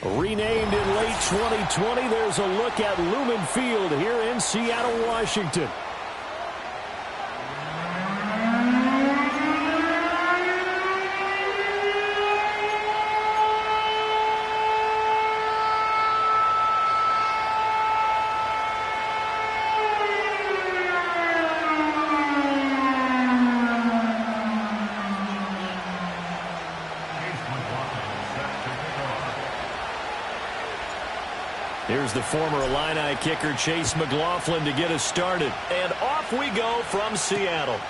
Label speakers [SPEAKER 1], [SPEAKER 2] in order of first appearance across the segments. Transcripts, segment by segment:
[SPEAKER 1] Renamed in late 2020, there's a look at Lumen Field here in Seattle, Washington. Here's the former Illini kicker Chase McLaughlin to get us started. And off we go from Seattle.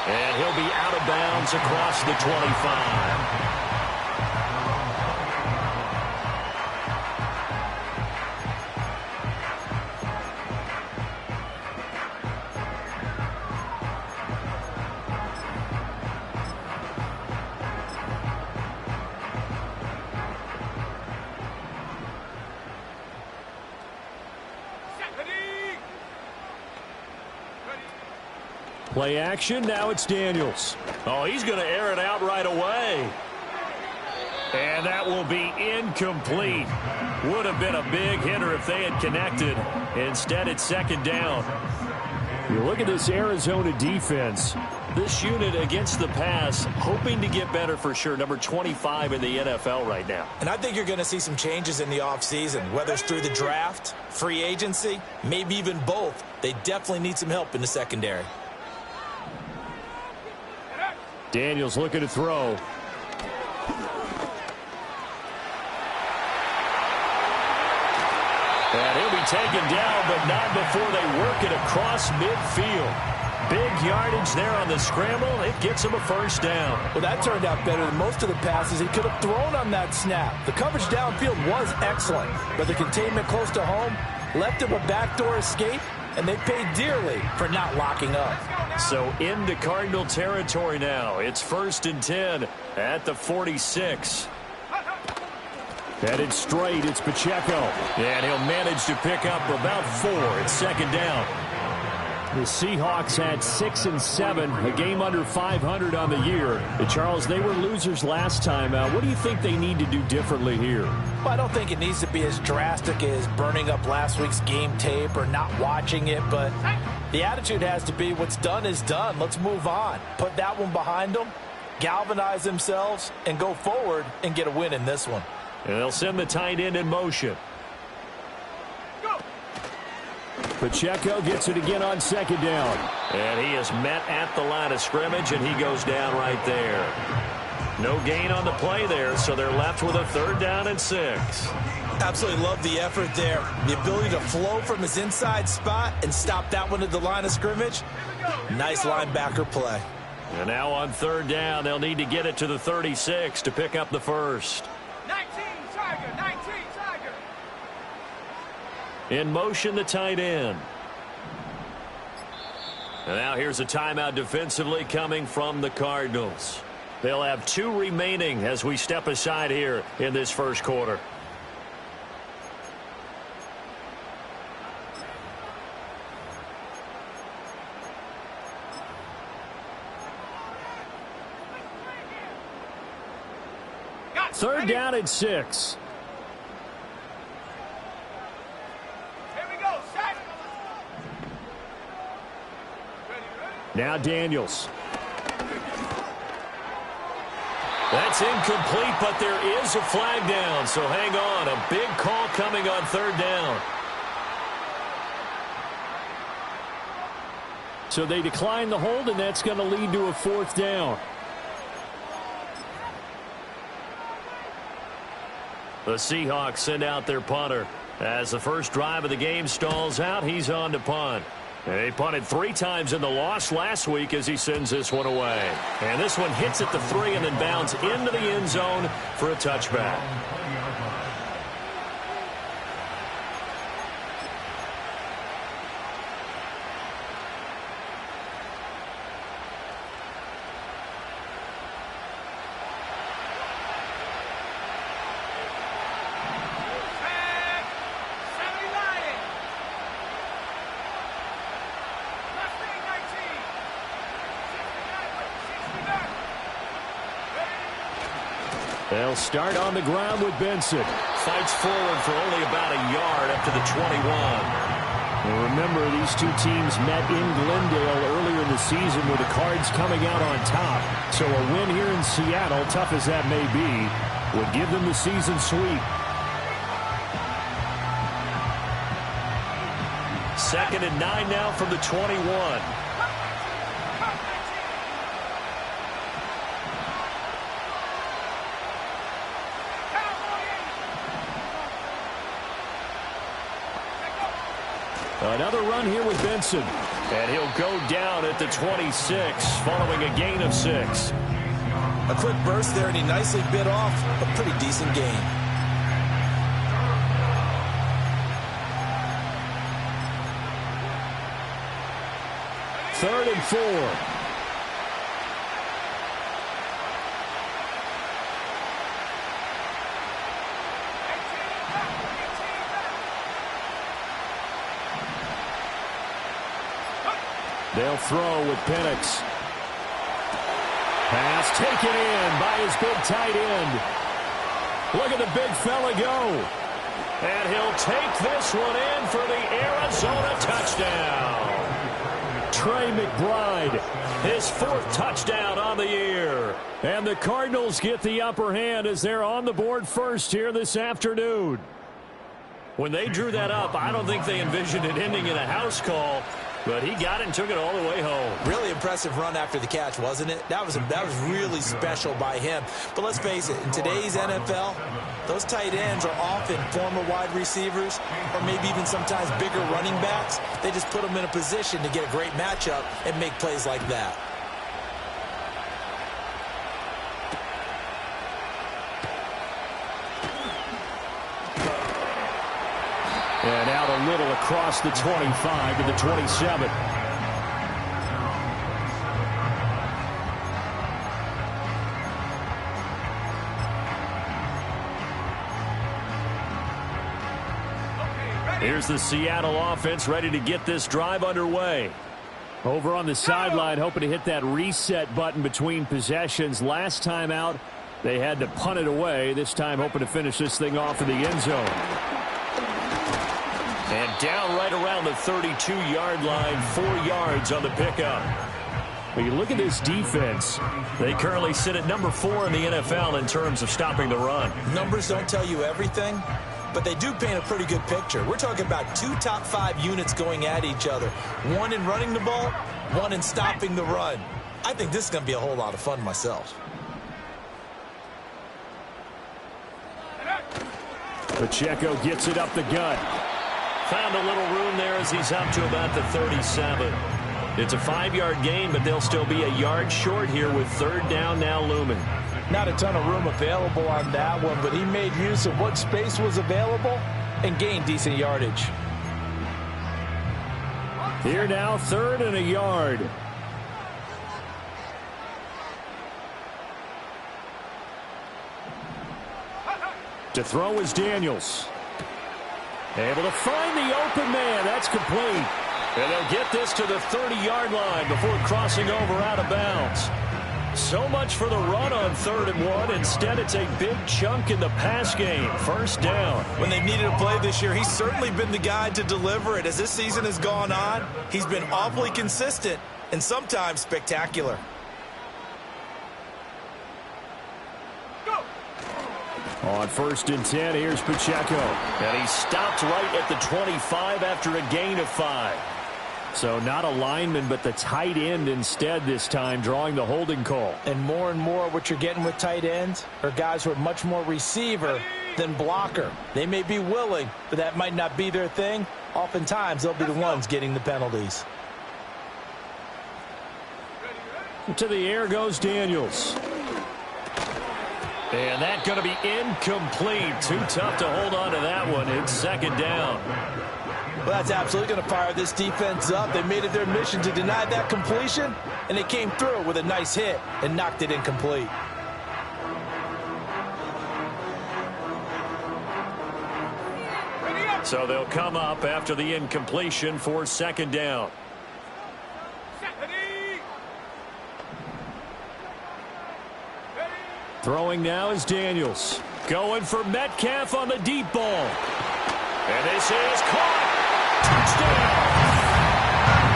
[SPEAKER 1] And he'll be out of bounds across the 25. Play action, now it's Daniels. Oh, he's going to air it out right away. And that will be incomplete. Would have been a big hitter if they had connected. Instead, it's second down. You look at this Arizona defense. This unit against the pass, hoping to get better for sure. Number 25 in the NFL right now.
[SPEAKER 2] And I think you're going to see some changes in the offseason, whether it's through the draft, free agency, maybe even both. They definitely need some help in the secondary.
[SPEAKER 1] Daniels looking to throw. And he'll be taken down, but not before they work it across midfield. Big yardage there on the scramble. It gets him a first down.
[SPEAKER 3] Well, that turned out better than most of the passes he could have thrown on that snap. The coverage downfield was excellent, but the containment close to home left him a backdoor escape, and they paid dearly for not locking up.
[SPEAKER 1] So into Cardinal territory now. It's 1st and 10 at the 46. Headed straight, it's Pacheco. And he'll manage to pick up about 4. It's second down. The Seahawks had 6 and 7, a game under 500 on the year. And Charles, they were losers last time out. What do you think they need to do differently here?
[SPEAKER 3] Well, I don't think it needs to be as drastic as burning up last week's game tape or not watching it, but the attitude has to be what's done is done. Let's move on. Put that one behind them, galvanize themselves, and go forward and get a win in this one.
[SPEAKER 1] And they'll send the tight end in motion. Pacheco gets it again on second down. And he is met at the line of scrimmage, and he goes down right there. No gain on the play there, so they're left with a 3rd down and 6.
[SPEAKER 2] Absolutely love the effort there. The ability to flow from his inside spot and stop that one at the line of scrimmage. Nice linebacker play.
[SPEAKER 1] And now on 3rd down, they'll need to get it to the 36 to pick up the first.
[SPEAKER 4] 19, Tiger, 19, Tiger.
[SPEAKER 1] In motion, the tight end. And now here's a timeout defensively coming from the Cardinals. They'll have 2 remaining as we step aside here in this first quarter. Third down and 6.
[SPEAKER 4] Here we go, set.
[SPEAKER 1] Now Daniels. That's incomplete, but there is a flag down, so hang on. A big call coming on 3rd down. So they decline the hold, and that's going to lead to a 4th down. The Seahawks send out their punter. As the first drive of the game stalls out, he's on to punt. They punted 3 times in the loss last week as he sends this one away. And this one hits at the 3 and then bounds into the end zone for a touchback. They'll start on the ground with Benson.
[SPEAKER 5] Fights forward for only about a yard up to the 21.
[SPEAKER 1] Well, remember, these two teams met in Glendale earlier in the season with the Cards coming out on top. So a win here in Seattle, tough as that may be, would give them the season sweep.
[SPEAKER 5] 2nd and 9 now from the 21.
[SPEAKER 1] Another run here with Benson.
[SPEAKER 5] And he'll go down at the 26 following a gain of 6.
[SPEAKER 2] A quick burst there, and he nicely bit off a pretty decent gain.
[SPEAKER 1] Third and 4. They'll throw with Penix. Pass taken in by his big tight end. Look at the big fella go.
[SPEAKER 5] And he'll take this one in for the Arizona touchdown.
[SPEAKER 1] Trey McBride,
[SPEAKER 5] his 4th touchdown on the year.
[SPEAKER 1] And the Cardinals get the upper hand as they're on the board first here this afternoon.
[SPEAKER 5] When they drew that up, I don't think they envisioned it ending in a house call. But he got it and took it all the way home.
[SPEAKER 2] Really impressive run after the catch, wasn't it? That was really special by him. But let's face it, in today's NFL, those tight ends are often former wide receivers or maybe even sometimes bigger running backs. They just put them in a position to get a great matchup and make plays like that.
[SPEAKER 1] And out a little across the 25 to the 27. Here's the Seattle offense ready to get this drive underway. Over on the sideline, hoping to hit that reset button between possessions. Last time out, they had to punt it away. This time hoping to finish this thing off in the end zone.
[SPEAKER 5] And down right around the 32-yard line, 4 yards on the pickup.
[SPEAKER 1] When you look at this defense,
[SPEAKER 5] they currently sit at number 4 in the NFL in terms of stopping the run.
[SPEAKER 2] Numbers don't tell you everything, but they do paint a pretty good picture. We're talking about 2 top 5 units going at each other. 1 in running the ball, 1 in stopping the run. I think this is going to be a whole lot of fun myself.
[SPEAKER 1] Pacheco gets it up the gut.
[SPEAKER 5] Found a little room there as he's up to about the 37. It's a 5-yard gain, but they'll still be a yard short here with 3rd down now looming.
[SPEAKER 3] Not a ton of room available on that one, but he made use of what space was available and gained decent yardage.
[SPEAKER 1] Here now, 3rd and a yard. To throw is Daniels. Able to find the open man. That's complete. And they'll get this to the 30-yard line before crossing over out of bounds. So much for the run on 3rd and 1. Instead, it's a big chunk in the pass game. 1st down.
[SPEAKER 2] When they've needed a play this year, he's certainly been the guy to deliver it. As this season has gone on, he's been awfully consistent and sometimes spectacular.
[SPEAKER 1] On 1st and 10, here's Pacheco.
[SPEAKER 5] And he stopped right at the 25 after a gain of 5.
[SPEAKER 1] So not a lineman, but the tight end instead this time, drawing the holding call.
[SPEAKER 3] And more what you're getting with tight ends are guys who are much more receiver than blocker. They may be willing, but that might not be their thing. Oftentimes, they'll be the ones getting the penalties.
[SPEAKER 1] To the air goes Daniels.
[SPEAKER 5] And that's going to be incomplete. Too tough to hold on to that one. It's 2nd down.
[SPEAKER 3] Well, that's absolutely going to fire this defense up. They made it their mission to deny that completion, and they came through with a nice hit and knocked it incomplete.
[SPEAKER 5] So they'll come up after the incompletion for 2nd down.
[SPEAKER 1] Throwing now is Daniels. Going for Metcalf on the deep ball. And this is caught. Touchdown.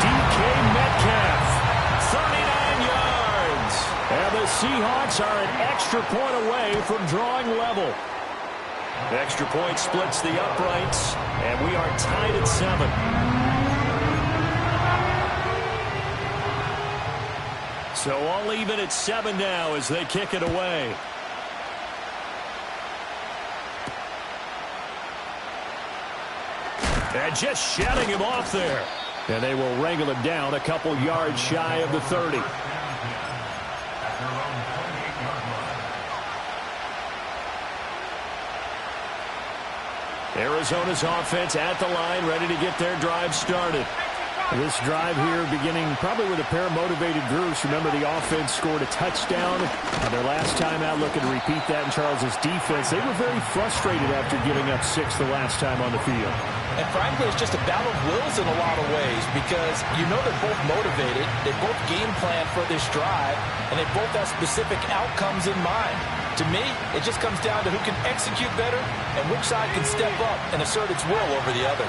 [SPEAKER 1] DK Metcalf. 39 yards. And the Seahawks are an extra point away from drawing level. Extra point splits the uprights. And we are tied at 7. So all even at 7 now as they kick it away. And just shutting him off there. And they will wrangle him down a couple yards shy of the 30. Arizona's offense at the line, ready to get their drive started. This drive here beginning probably with a pair of motivated groups. Remember, the offense scored a touchdown on their last time out, looking to repeat that in Charles's defense. They were very frustrated after giving up 6 the last time on the field.
[SPEAKER 3] And frankly, it's just a battle of wills in a lot of ways because you know they're both motivated. They both game plan for this drive, and they both have specific outcomes in mind. To me, it just comes down to who can execute better and which side can step up and assert its will over the other.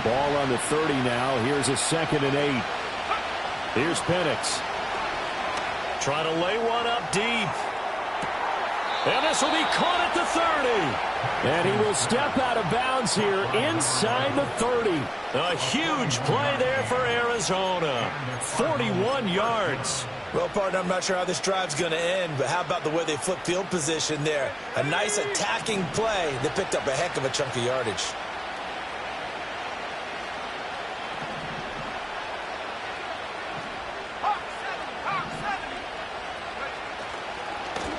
[SPEAKER 1] Ball on the 30 now. Here's a 2nd and 8. Here's Penix. Trying to lay one up deep. And this will be caught at the 30. And he will step out of bounds here inside the 30. A huge play there for Arizona. 41 yards.
[SPEAKER 2] Well, partner, I'm not sure how this drive's going to end, but how about the way they flip field position there? A nice attacking play that picked up a heck of a chunk of yardage.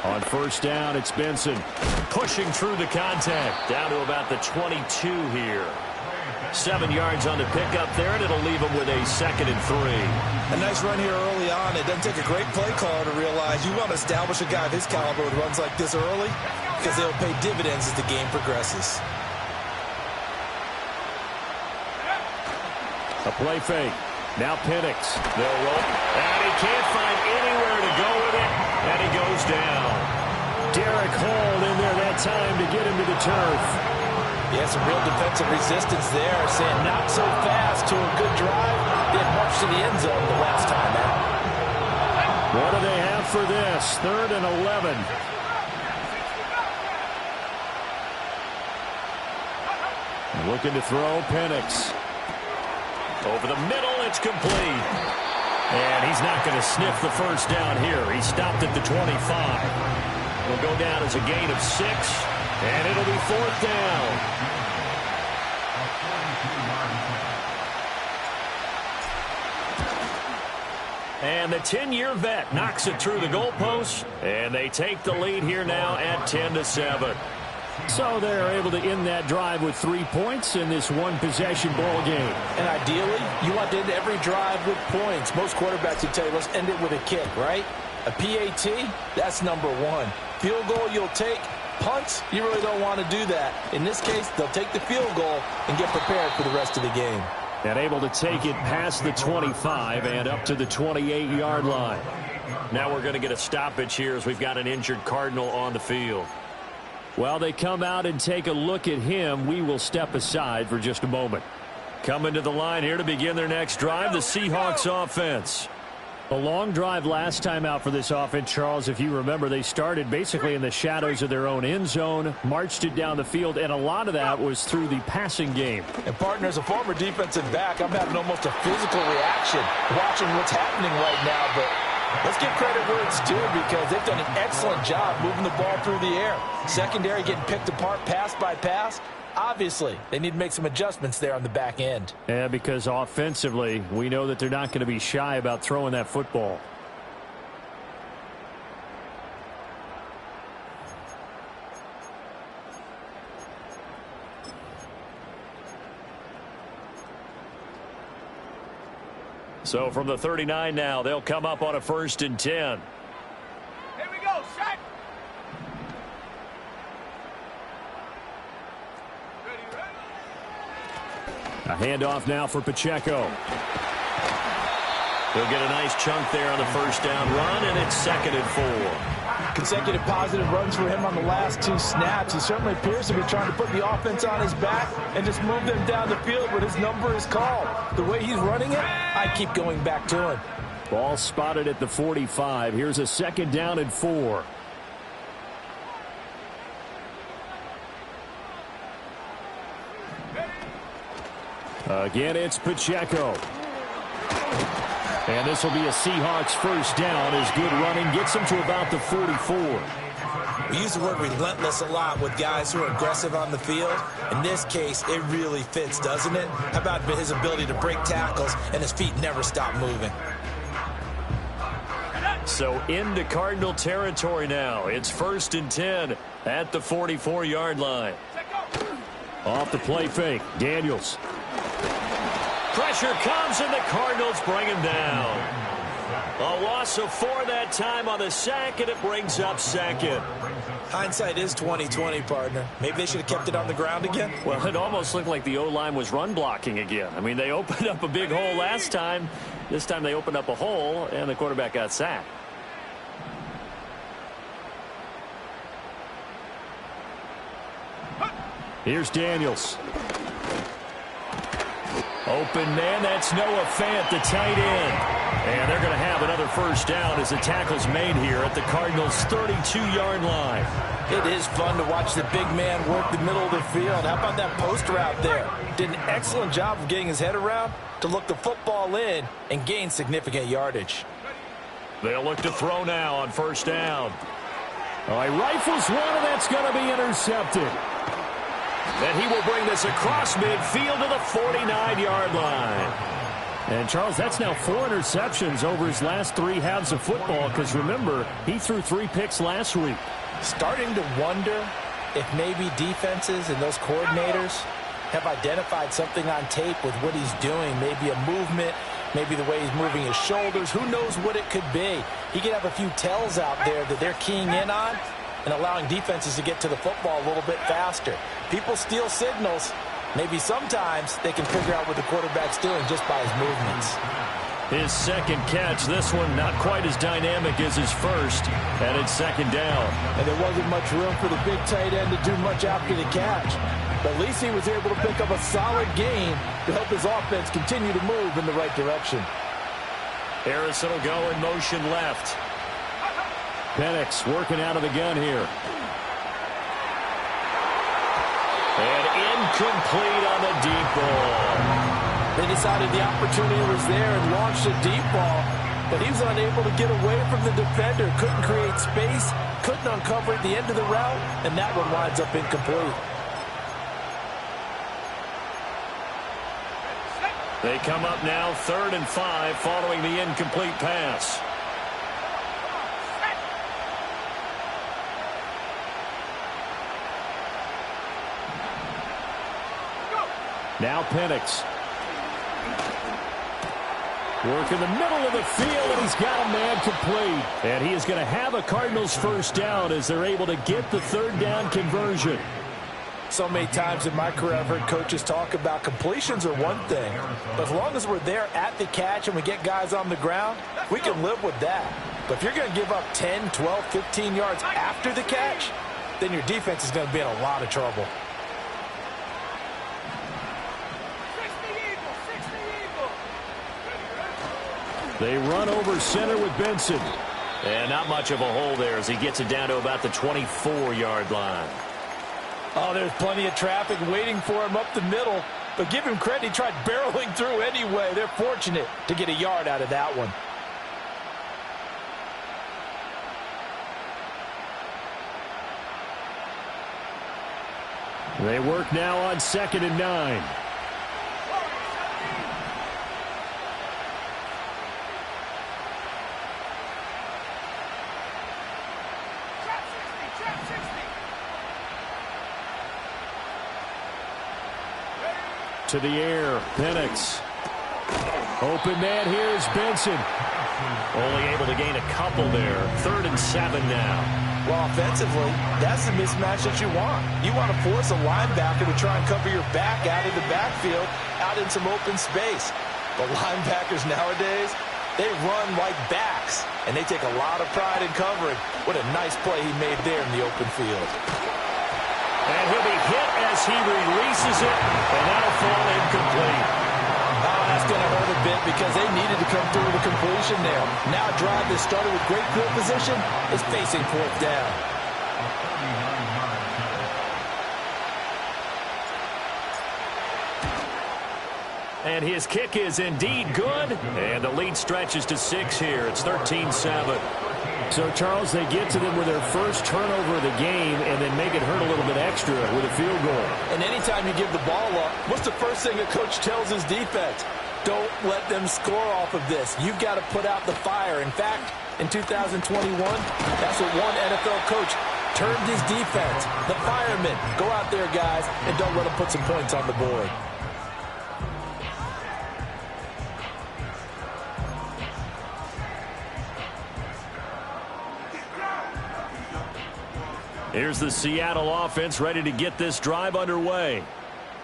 [SPEAKER 1] On first down, it's Benson. Pushing through the contact. Down to about the 22 here. 7 yards on the pickup there, and it'll leave him with a 2nd and 3.
[SPEAKER 2] A nice run here early on. It doesn't take a great play caller to realize you want to establish a guy of his caliber with runs like this early because they'll pay dividends as the game progresses.
[SPEAKER 1] A play fake. Now Penix. They'll roll. And he can't find anywhere to go with it. And he goes down. Derek Hall in there that time to get him to the turf.
[SPEAKER 3] Yeah, some real defensive resistance there. Saying not so fast to a good drive. Didn't march to the end zone the last time out.
[SPEAKER 1] What do they have for this? 3rd and 11. Looking to throw Penix. Over the middle, it's complete. And he's not going to sniff the first down here. He stopped at the 25. Will go down as a gain of 6, and it'll be 4th down. And the 10-year vet knocks it through the goalpost, and they take the lead here now at 10-7. So they're able to end that drive with 3 points in this one-possession ball game.
[SPEAKER 3] And ideally, you want to end every drive with points. Most quarterbacks would tell you, let's end it with a kick, right? A PAT, that's number 1. Field goal you'll take. Punts, you really don't want to do that. In this case, they'll take the field goal and get prepared for the rest of the game.
[SPEAKER 1] And able to take it past the 25 and up to the 28-yard line. Now we're going to get a stoppage here as we've got an injured Cardinal on the field. While they come out and take a look at him, we will step aside for just a moment. Coming to the line here to begin their next drive, the Seahawks offense. A long drive last time out for this offense, Charles. If you remember, they started basically in the shadows of their own end zone, marched it down the field, and a lot of that was through the passing game.
[SPEAKER 3] And, partner, as a former defensive back, I'm having almost a physical reaction watching what's happening right now, but let's give credit where it's due because they've done an excellent job moving the ball through the air. Secondary getting picked apart pass by pass. Obviously, they need to make some adjustments there on the back end.
[SPEAKER 1] Yeah, because offensively, we know that they're not going to be shy about throwing that football. So from the 39 now, they'll come up on a 1st and 10.
[SPEAKER 4] Here we go, set.
[SPEAKER 1] A handoff now for Pacheco.
[SPEAKER 5] He'll get a nice chunk there on the first down run, and it's 2nd and 4.
[SPEAKER 3] Consecutive positive runs for him on the last 2 snaps. He certainly appears to be trying to put the offense on his back and just move them down the field when his number is called. The way he's running it, I keep going back to him.
[SPEAKER 1] Ball spotted at the 45. Here's a 2nd down and 4. Again, it's Pacheco. And this will be a Seahawks first down as good running gets them to about the 44.
[SPEAKER 2] We use the word relentless a lot with guys who are aggressive on the field. In this case, it really fits, doesn't it? How about his ability to break tackles and his feet never stop moving?
[SPEAKER 5] So into Cardinal territory now. It's 1st and 10 at the 44-yard line.
[SPEAKER 1] Off the play fake, Daniels.
[SPEAKER 5] Pressure comes, and the Cardinals bring him down. A loss of 4 that time on the sack, and it brings up 2nd.
[SPEAKER 2] Hindsight is 20/20, partner. Maybe they should have kept it on the ground again.
[SPEAKER 5] Well, it almost looked like the O-line was run blocking again. I mean, they opened up a big hole last time. This time they opened up a hole, and the quarterback got sacked.
[SPEAKER 1] Here's Daniels.
[SPEAKER 5] Open man, that's Noah Fant, the tight end. And they're going to have another first down as the tackle's made here at the Cardinals' 32-yard line.
[SPEAKER 3] It is fun to watch the big man work the middle of the field. How about that post route there? Did an excellent job of getting his head around to look the football in and gain significant yardage.
[SPEAKER 5] They'll look to throw now on first down.
[SPEAKER 1] All right, rifles one, and that's going to be intercepted.
[SPEAKER 5] And he will bring this across midfield to the 49-yard line.
[SPEAKER 1] And, Charles, that's now 4 interceptions over his last 3 halves of football because, remember, he threw 3 picks last week.
[SPEAKER 3] Starting to wonder if maybe defenses and those coordinators have identified something on tape with what he's doing, maybe a movement, maybe the way he's moving his shoulders. Who knows what it could be? He could have a few tells out there that they're keying in on and allowing defenses to get to the football a little bit faster. People steal signals. Maybe sometimes they can figure out what the quarterback's doing just by his movements.
[SPEAKER 5] His 2nd catch, this one not quite as dynamic as his first, and it's 2nd down.
[SPEAKER 3] And there wasn't much room for the big tight end to do much after the catch. But at least he was able to pick up a solid gain to help his offense continue to move in the right direction.
[SPEAKER 5] Harrison will go in motion left.
[SPEAKER 1] Penix working out of the gun here.
[SPEAKER 5] And incomplete on the deep ball.
[SPEAKER 3] They decided the opportunity was there and launched a deep ball, but he was unable to get away from the defender. Couldn't create space, couldn't uncover at the end of the route, and that one winds up incomplete.
[SPEAKER 5] They come up now 3rd and 5 following the incomplete pass.
[SPEAKER 1] Now Penix. Work in the middle of the field, and he's got a man complete. And he is going to have a Cardinals first down as they're able to get the 3rd down conversion.
[SPEAKER 3] So many times in my career I've heard coaches talk about completions are one thing, but as long as we're there at the catch and we get guys on the ground, we can live with that. But if you're going to give up 10, 12, 15 yards after the catch, then your defense is going to be in a lot of trouble.
[SPEAKER 1] They run over center with Benson.
[SPEAKER 5] And not much of a hole there as he gets it down to about the 24-yard line.
[SPEAKER 3] Oh, there's plenty of traffic waiting for him up the middle. But give him credit, he tried barreling through anyway. They're fortunate to get a yard out of that one.
[SPEAKER 1] They work now on 2nd and 9. To the air, Penix. Open man, here's Benson.
[SPEAKER 5] Only able to gain a couple there. 3rd and 7 now.
[SPEAKER 3] Well, offensively, that's the mismatch that you want. You want to force a linebacker to try and cover your back out of the backfield, out in some open space. But linebackers nowadays, They run like backs, and they take a lot of pride in covering. What a nice play he made there in the open field.
[SPEAKER 1] And he'll be hit as he releases it, and that'll fall incomplete.
[SPEAKER 3] Oh, that's going to hurt a bit because they needed to come through with a completion there. Now a drive that started with great field position is facing fourth down.
[SPEAKER 1] And his kick is indeed good. And the lead stretches to 6 here. It's 13-7.
[SPEAKER 6] So, Charles, they get to them with their first turnover of the game and then make it hurt a little bit extra with a field goal.
[SPEAKER 3] And anytime you give the ball up, what's the first thing a coach tells his defense? Don't let them score off of this. You've got to put out the fire. In fact, in 2021, that's what one NFL coach termed his defense. The firemen. Go out there, guys, and don't let them put some points on the board.
[SPEAKER 1] Here's the Seattle offense ready to get this drive underway.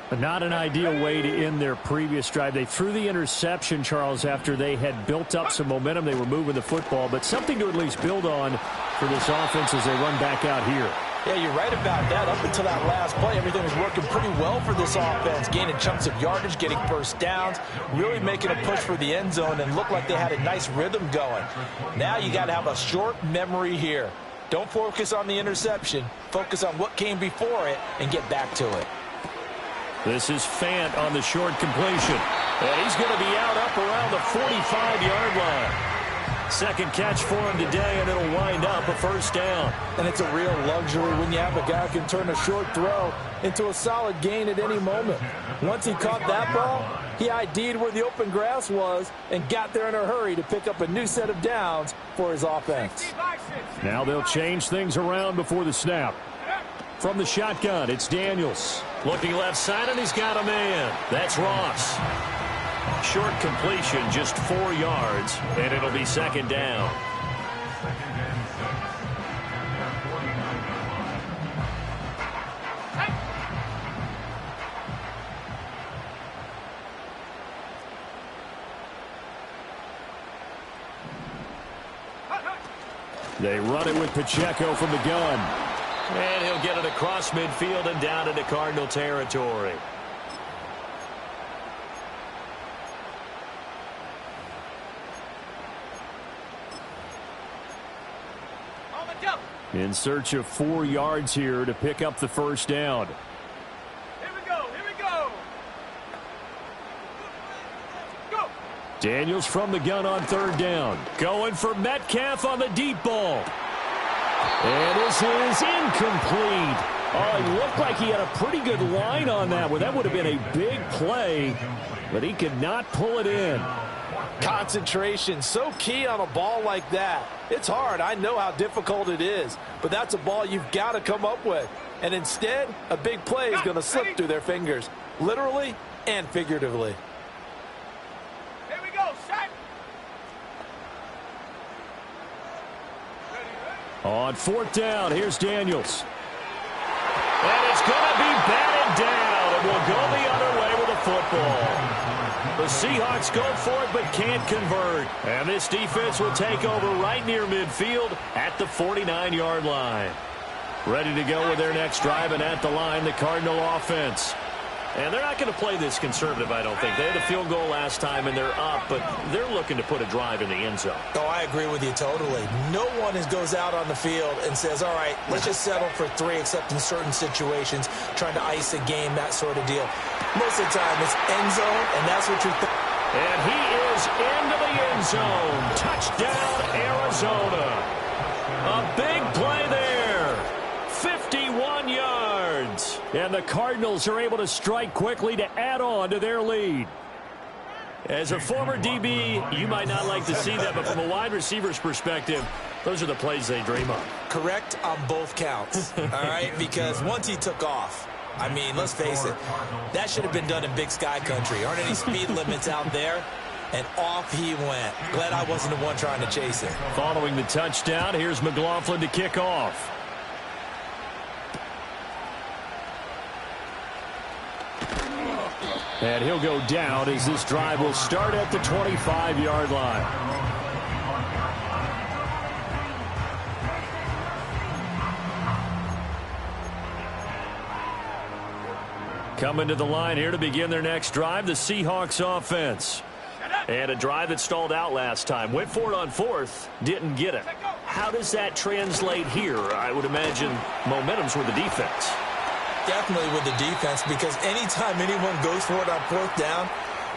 [SPEAKER 6] But not an ideal way to end their previous drive. They threw the interception, Charles, after they had built up some momentum. They were moving the football, but something to at least build on for this offense as they run back out here.
[SPEAKER 3] Yeah, you're right about that. Up until that last play, everything was working pretty well for this offense, gaining chunks of yardage, getting first downs, really making a push for the end zone, and looked like they had a nice rhythm going. Now you got to have a short memory here. Don't focus on the interception. Focus on what came before it and get back to it.
[SPEAKER 1] This is Fant on the short completion. And he's going to be out up around the 45-yard line. Second catch for him today, and it'll wind up a first down.
[SPEAKER 3] And it's a real luxury when you have a guy who can turn a short throw into a solid gain at any moment. Once he caught that ball, he ID'd where the open grass was and got there in a hurry to pick up a new set of downs for his offense.
[SPEAKER 6] Now they'll change things around before the snap. From the shotgun, it's Daniels.
[SPEAKER 1] Looking left side, and he's got a man. That's Ross. Short completion, just 4 yards, and it'll be second down.
[SPEAKER 6] They run it with Pacheco from the gun.
[SPEAKER 1] And he'll get it across midfield and down into Cardinal territory.
[SPEAKER 6] In search of 4 yards here to pick up the first down.
[SPEAKER 4] Here we go, here we go. Go.
[SPEAKER 6] Daniels from the gun on third down. Going for Metcalf on the deep ball. And this is incomplete. Oh, he looked like he had a pretty good line on that one. That would have been a big play, but he could not pull it in.
[SPEAKER 3] Concentration, so key on a ball like that. It's hard. I know how difficult it is, but that's a ball you've got to come up with. And instead, a big play is going to slip through their fingers, literally and figuratively.
[SPEAKER 4] Here we go, set.
[SPEAKER 6] On fourth down, here's Daniels.
[SPEAKER 1] And it's going to be batted down, and we'll go the other way with the football. The Seahawks go for it but can't convert. And this defense will take over right near midfield at the 49-yard line. Ready to go with their next drive, and at the line, the Cardinal offense. And they're not going to play this conservative, I don't think. They had a field goal last time, and they're up, but they're looking to put a drive in the end zone.
[SPEAKER 2] Oh, I agree with you totally. No one goes out on the field and says, all right, let's just settle for 3, except in certain situations, trying to ice a game, that sort of deal. Most of the time, it's end zone, and that's what you think.
[SPEAKER 1] And he is into the end zone. Touchdown, Arizona. A big play there. 51 yards.
[SPEAKER 6] And the Cardinals are able to strike quickly to add on to their lead.
[SPEAKER 1] As a former DB, you might not like to see that, but from a wide receiver's perspective, those are the plays they dream of.
[SPEAKER 2] Correct on both counts, all right? Because once he took off, I mean, let's face it, that should have been done in Big Sky Country. Aren't any speed limits out there? And off he went. Glad I wasn't the one trying to chase it.
[SPEAKER 6] Following the touchdown, here's McLaughlin to kick off. And he'll go down as this drive will start at the 25-yard line. Coming to the line here to begin their next drive, the Seahawks offense. And a drive that stalled out last time. Went for it on fourth, didn't get it. How does that translate here? I would imagine momentum's with the defense.
[SPEAKER 2] Definitely with the defense, because anytime anyone goes for it on fourth down,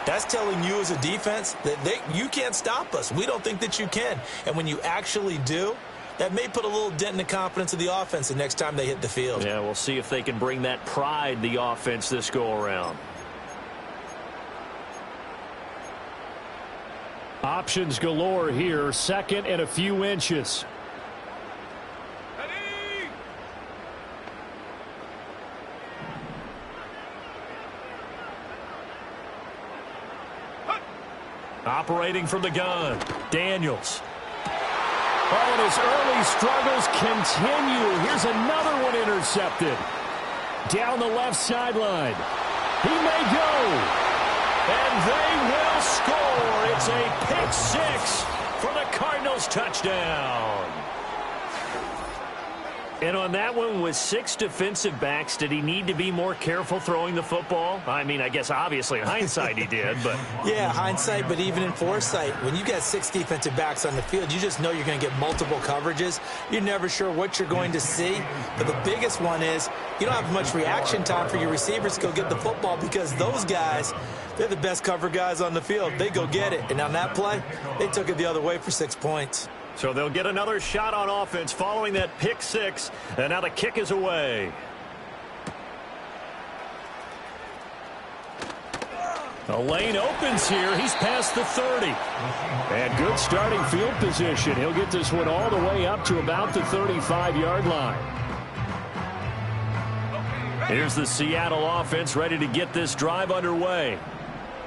[SPEAKER 2] that's telling you as a defense that you can't stop us. We don't think that you can. And when you actually do, that may put a little dent in the confidence of the offense the next time they hit the field.
[SPEAKER 5] Yeah, we'll see if they can bring that pride, the offense, this go-around.
[SPEAKER 6] Options galore here. Second and a few inches. Operating from the gun, Daniels. Oh, and his early struggles continue. Here's another one intercepted. Down the left sideline. He may go. And they will score. It's a pick six for the Cardinals touchdown.
[SPEAKER 5] And on that one, with 6 defensive backs, did he need to be more careful throwing the football? I mean, I guess obviously in hindsight he did, but...
[SPEAKER 2] Yeah, hindsight, but even in foresight, when you got 6 defensive backs on the field, you just know you're going to get multiple coverages. You're never sure what you're going to see. But the biggest one is you don't have much reaction time for your receivers to go get the football, because those guys, they're the best cover guys on the field. They go get it. And on that play, they took it the other way for 6 points.
[SPEAKER 5] So they'll get another shot on offense following that pick six. And now the kick is away.
[SPEAKER 6] The lane opens here. He's past the 30. And good starting field position. He'll get this one all the way up to about the 35-yard line.
[SPEAKER 5] Here's the Seattle offense ready to get this drive underway.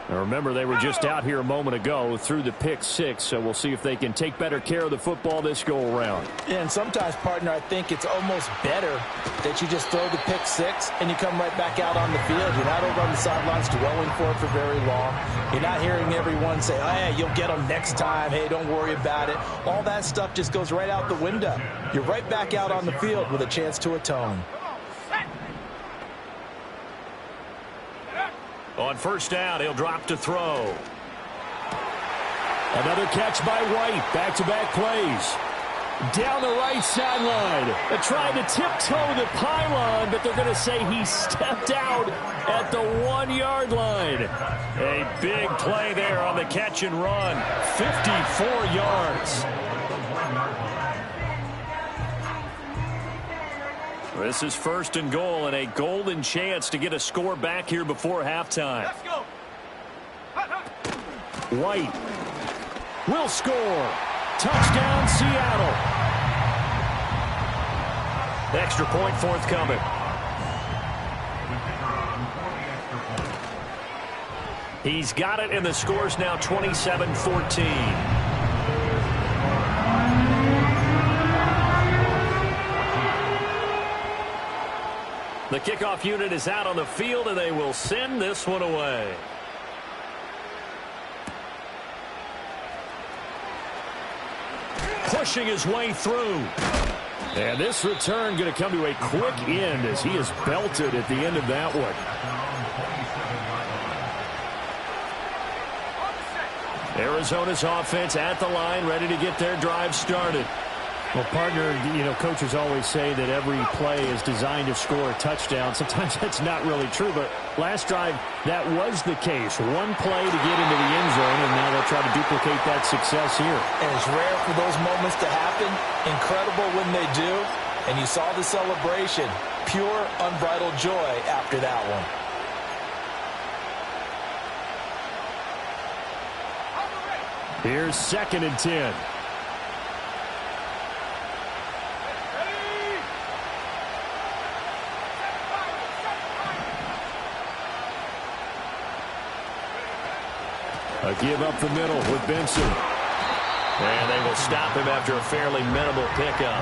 [SPEAKER 6] Now remember, they were just out here a moment ago through the pick six, so we'll see if they can take better care of the football this go-around.
[SPEAKER 3] Yeah, and sometimes, partner, I think it's almost better that you just throw the pick six and you come right back out on the field. You're not over on the sidelines dwelling for it for very long. You're not hearing everyone say, oh, hey, you'll get them next time. Hey, don't worry about it. All that stuff just goes right out the window. You're right back out on the field with a chance to atone.
[SPEAKER 5] On first down, he'll drop to throw.
[SPEAKER 6] Another catch by White. Back-to-back plays. Down the right sideline. They're trying to tiptoe the pylon, but they're going to say he stepped out at the 1-yard line.
[SPEAKER 5] A big play there on the catch and run.
[SPEAKER 6] 54 yards.
[SPEAKER 5] This is first and goal, and a golden chance to get a score back here before halftime.
[SPEAKER 4] Let's go.
[SPEAKER 6] White will score. Touchdown, Seattle.
[SPEAKER 5] Extra point forthcoming. He's got it, and the score's now 27-14. The kickoff unit is out on the field, and they will send this one away.
[SPEAKER 6] Pushing his way through. And this return going to come to a quick end as he is belted at the end of that one. Arizona's offense at the line, ready to get their drive started. Well, partner, you know, coaches always say that every play is designed to score a touchdown. Sometimes that's not really true, but last drive, that was the case. One play to get into the end zone, and now they'll try to duplicate that success here.
[SPEAKER 3] And it's rare for those moments to happen. Incredible when they do. And you saw the celebration. Pure, unbridled joy after that one.
[SPEAKER 6] Here's 2nd and 10. A give up the middle with Benson.
[SPEAKER 5] And they will stop him after a fairly minimal pickup.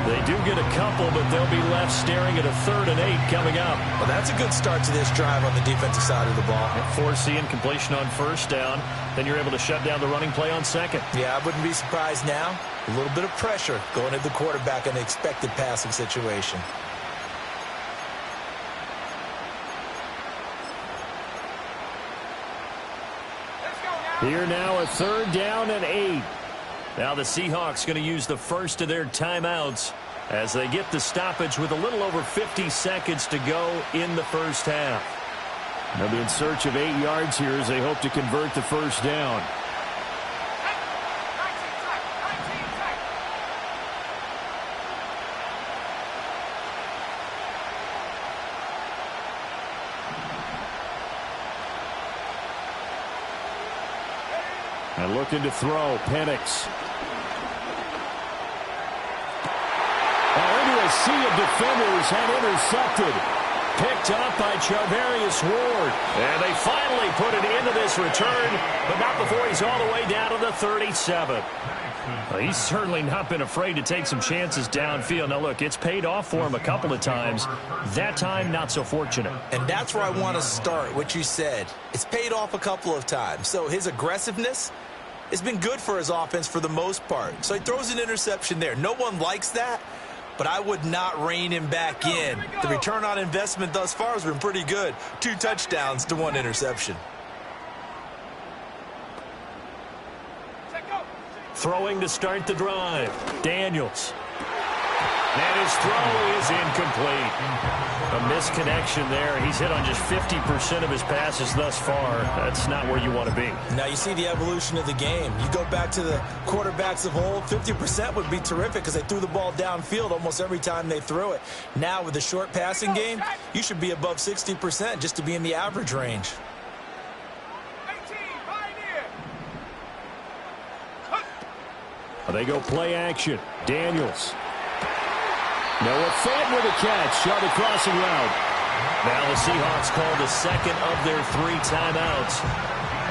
[SPEAKER 5] They do get a couple, but they'll be left staring at a 3rd and 8 coming up.
[SPEAKER 2] Well, that's a good start to this drive on the defensive side of the ball.
[SPEAKER 6] Forcing completion on 1st down. Then you're able to shut down the running play on 2nd.
[SPEAKER 2] Yeah, I wouldn't be surprised now. A little bit of pressure going at the quarterback in an expected passing situation.
[SPEAKER 6] Here now a 3rd down and 8.
[SPEAKER 5] Now the Seahawks going to use the first of their timeouts as they get the stoppage with a little over 50 seconds to go in the first half.
[SPEAKER 6] They'll be in search of 8 yards here as they hope to convert the 1st down. And looking to throw, Penix. Into a sea of defenders and intercepted.
[SPEAKER 5] Picked up by Charvarius Ward. And they finally put it into this return, but not before he's all the way down to the 37.
[SPEAKER 6] Well, he's certainly not been afraid to take some chances downfield. Now, look, it's paid off for him a couple of times. That time, not so fortunate.
[SPEAKER 2] And that's where I want to start, what you said. It's paid off a couple of times. So his aggressiveness has been good for his offense for the most part. So he throws an interception there. No one likes that, but I would not rein him back in. The return on investment thus far has been pretty good. 2 touchdowns to 1 interception.
[SPEAKER 5] Throwing to start the drive. Daniels. And his throw is incomplete. A misconnection there. He's hit on just 50% of his passes thus far. That's not where you want to be.
[SPEAKER 2] Now you see the evolution of the game. You go back to the quarterbacks of old, 50% would be terrific because they threw the ball downfield almost every time they threw it. Now with the short passing game, you should be above 60% just to be in the average range.
[SPEAKER 6] They go play action. Daniels. Noah Fant with a catch on the crossing route.
[SPEAKER 5] Now the Seahawks call the second of their 3 timeouts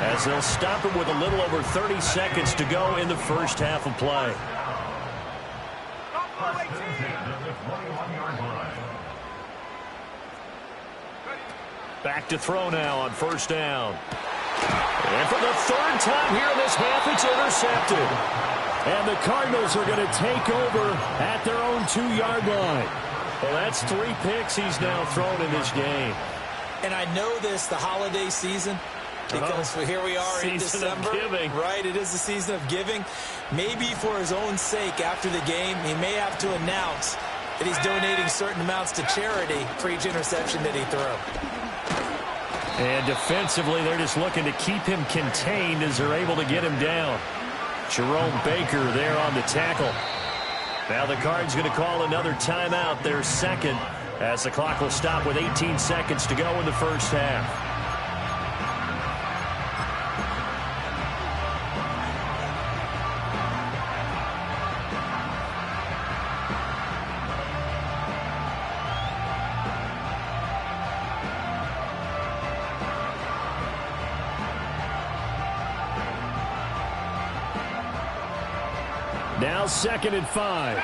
[SPEAKER 5] as they'll stop it with a little over 30 seconds to go in the first half of play. Back to throw now on 1st down. And for the 3rd time here in this half, it's intercepted.
[SPEAKER 6] And the Cardinals are going to take over at their own 2-yard line.
[SPEAKER 5] Well, that's 3 picks he's now thrown in this game.
[SPEAKER 2] And I know this, the holiday season, because here we are in December. Right, it is the season of giving. Maybe for his own sake after the game, he may have to announce that he's donating certain amounts to charity for each interception that he threw.
[SPEAKER 6] And defensively, they're just looking to keep him contained as they're able to get him down. Jerome Baker there on the tackle.
[SPEAKER 5] Now the Cards going to call another timeout, their 2nd, as the clock will stop with 18 seconds to go in the first half.
[SPEAKER 6] Now 2nd and 5.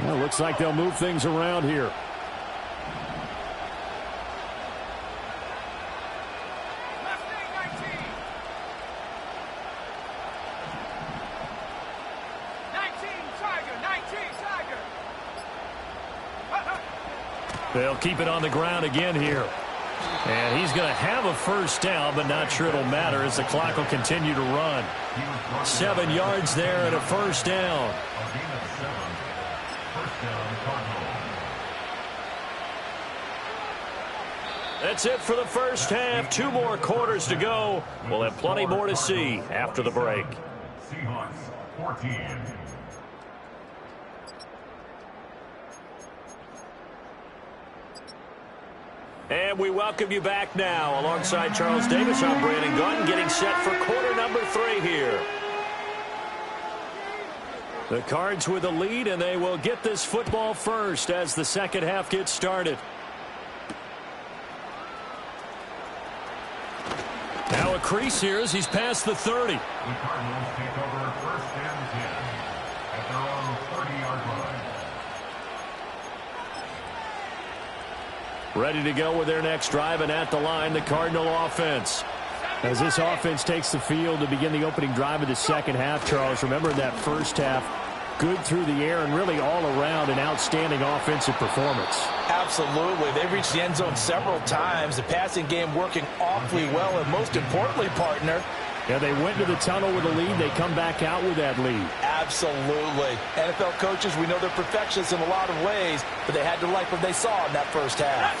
[SPEAKER 6] Well, looks like they'll move things around here. They'll keep it on the ground again here. And he's going to have a 1st down, but not sure it'll matter as the clock will continue to run. 7 yards there and a 1st down.
[SPEAKER 5] That's it for the first half. 2 more quarters to go. We'll have plenty more to see after the break.
[SPEAKER 7] Seahawks 14.
[SPEAKER 5] And we welcome you back now. Alongside Charles Davis, I'm Brandon Gunn, getting set for quarter number 3 here.
[SPEAKER 6] The Cards with a lead, and they will get this football first as the second half gets started. Now a crease here as he's past the 30.
[SPEAKER 7] The Cardinals take over first and 10 at their own 30-yard line.
[SPEAKER 6] Ready to go with their next drive, and at the line, the Cardinal offense. As this offense takes the field to begin the opening drive of the second half, Charles, remember that first half, good through the air and really all around an outstanding offensive performance.
[SPEAKER 3] Absolutely. They reached the end zone several times. The passing game working awfully well, and most importantly, partner,
[SPEAKER 6] yeah, they went to the tunnel with a lead. They come back out with that lead.
[SPEAKER 3] Absolutely. NFL coaches, we know they're perfectionists in a lot of ways, but they had to like what they saw in that first half.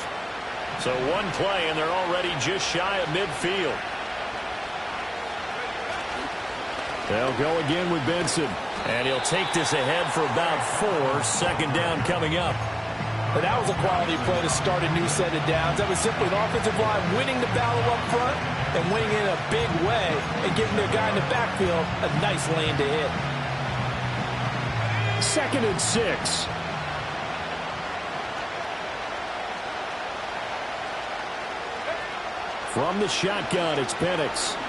[SPEAKER 6] So one play, and they're already just shy of midfield. They'll go again with Benson.
[SPEAKER 5] And he'll take this ahead for about 4. Second down coming up.
[SPEAKER 3] But that was a quality play to start a new set of downs. That was simply an offensive line winning the battle up front and winning in a big way and giving their guy in the backfield a nice lane to hit.
[SPEAKER 6] 2nd and 6. From the shotgun, it's Penix.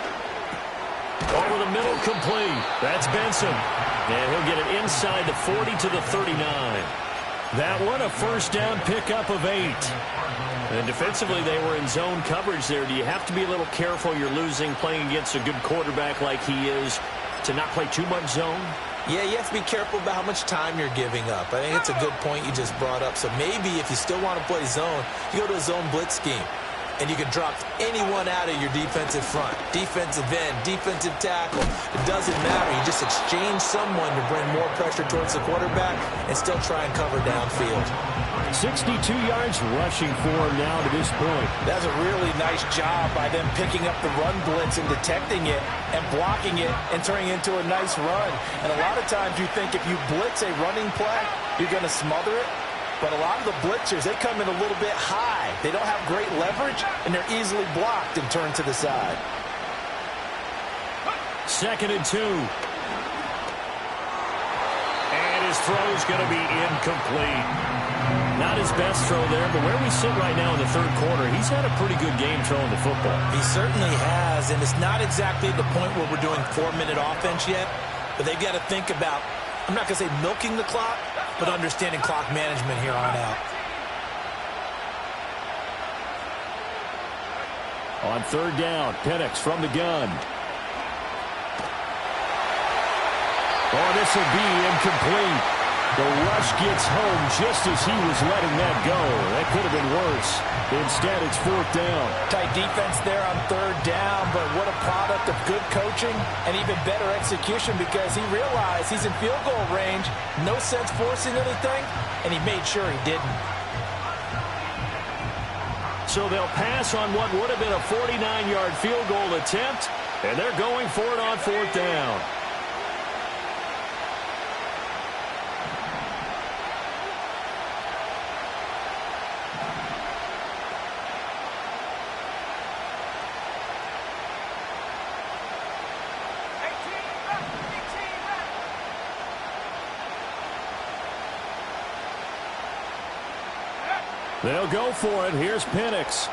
[SPEAKER 6] Over the middle, complete. That's Benson. And he'll get it inside the 40 to the 39. That one, a first down pickup of 8. And defensively, they were in zone coverage there. Do you have to be a little careful? You're losing, playing against a good quarterback like he is, to not play too much zone?
[SPEAKER 2] Yeah, you have to be careful about how much time you're giving up. I think it's a good point you just brought up. So maybe if you still want to play zone, you go to a zone blitz scheme. And you can drop anyone out of your defensive front, defensive end, defensive tackle. It doesn't matter. You just exchange someone to bring more pressure towards the quarterback and still try and cover downfield.
[SPEAKER 6] 62 yards rushing for him now to this point.
[SPEAKER 3] That's a really nice job by them picking up the run blitz and detecting it and blocking it and turning it into a nice run. And a lot of times you think if you blitz a running play, you're going to smother it. But a lot of the blitzers, they come in a little bit high. They don't have great leverage, and they're easily blocked and turned to the side.
[SPEAKER 6] 2nd and 2. And his throw's going to be incomplete. Not his best throw there, but where we sit right now in the third quarter, he's had a pretty good game throwing the football.
[SPEAKER 2] He certainly has, and it's not exactly at the point where we're doing 4-minute offense yet, but they've got to think about, I'm not going to say milking the clock, but understanding clock management here on out.
[SPEAKER 6] On 3rd down, Penix from the gun. Oh, this will be incomplete. The rush gets home just as he was letting that go. That could have been worse. Instead, it's 4th down.
[SPEAKER 3] Tight defense there on 3rd down, but what a product of good coaching and even better execution because he realized he's in field goal range. No sense forcing anything, and he made sure he didn't.
[SPEAKER 6] So they'll pass on what would have been a 49-yard field goal attempt, and they're going for it on 4th down. They'll go for it. Here's Penix.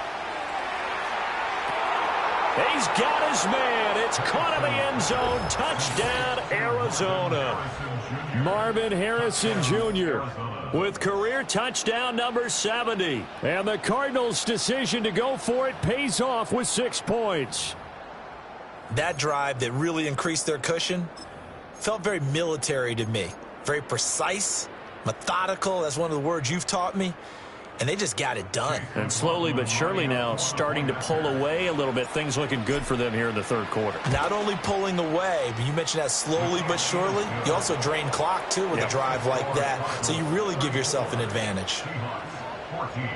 [SPEAKER 6] He's got his man. It's caught in the end zone. Touchdown, Arizona. Marvin Harrison Jr. with career touchdown number 70. And the Cardinals' decision to go for it pays off with 6 points.
[SPEAKER 2] That drive that really increased their cushion felt very military to me. Very precise, methodical. That's one of the words you've taught me. And they just got it done.
[SPEAKER 5] And slowly but surely now starting to pull away a little bit. Things looking good for them here in the third quarter.
[SPEAKER 2] Not only pulling away, but you mentioned that slowly but surely. You also drain clock, too, with a drive like that. So you really give yourself an advantage.
[SPEAKER 7] Seahawks 14.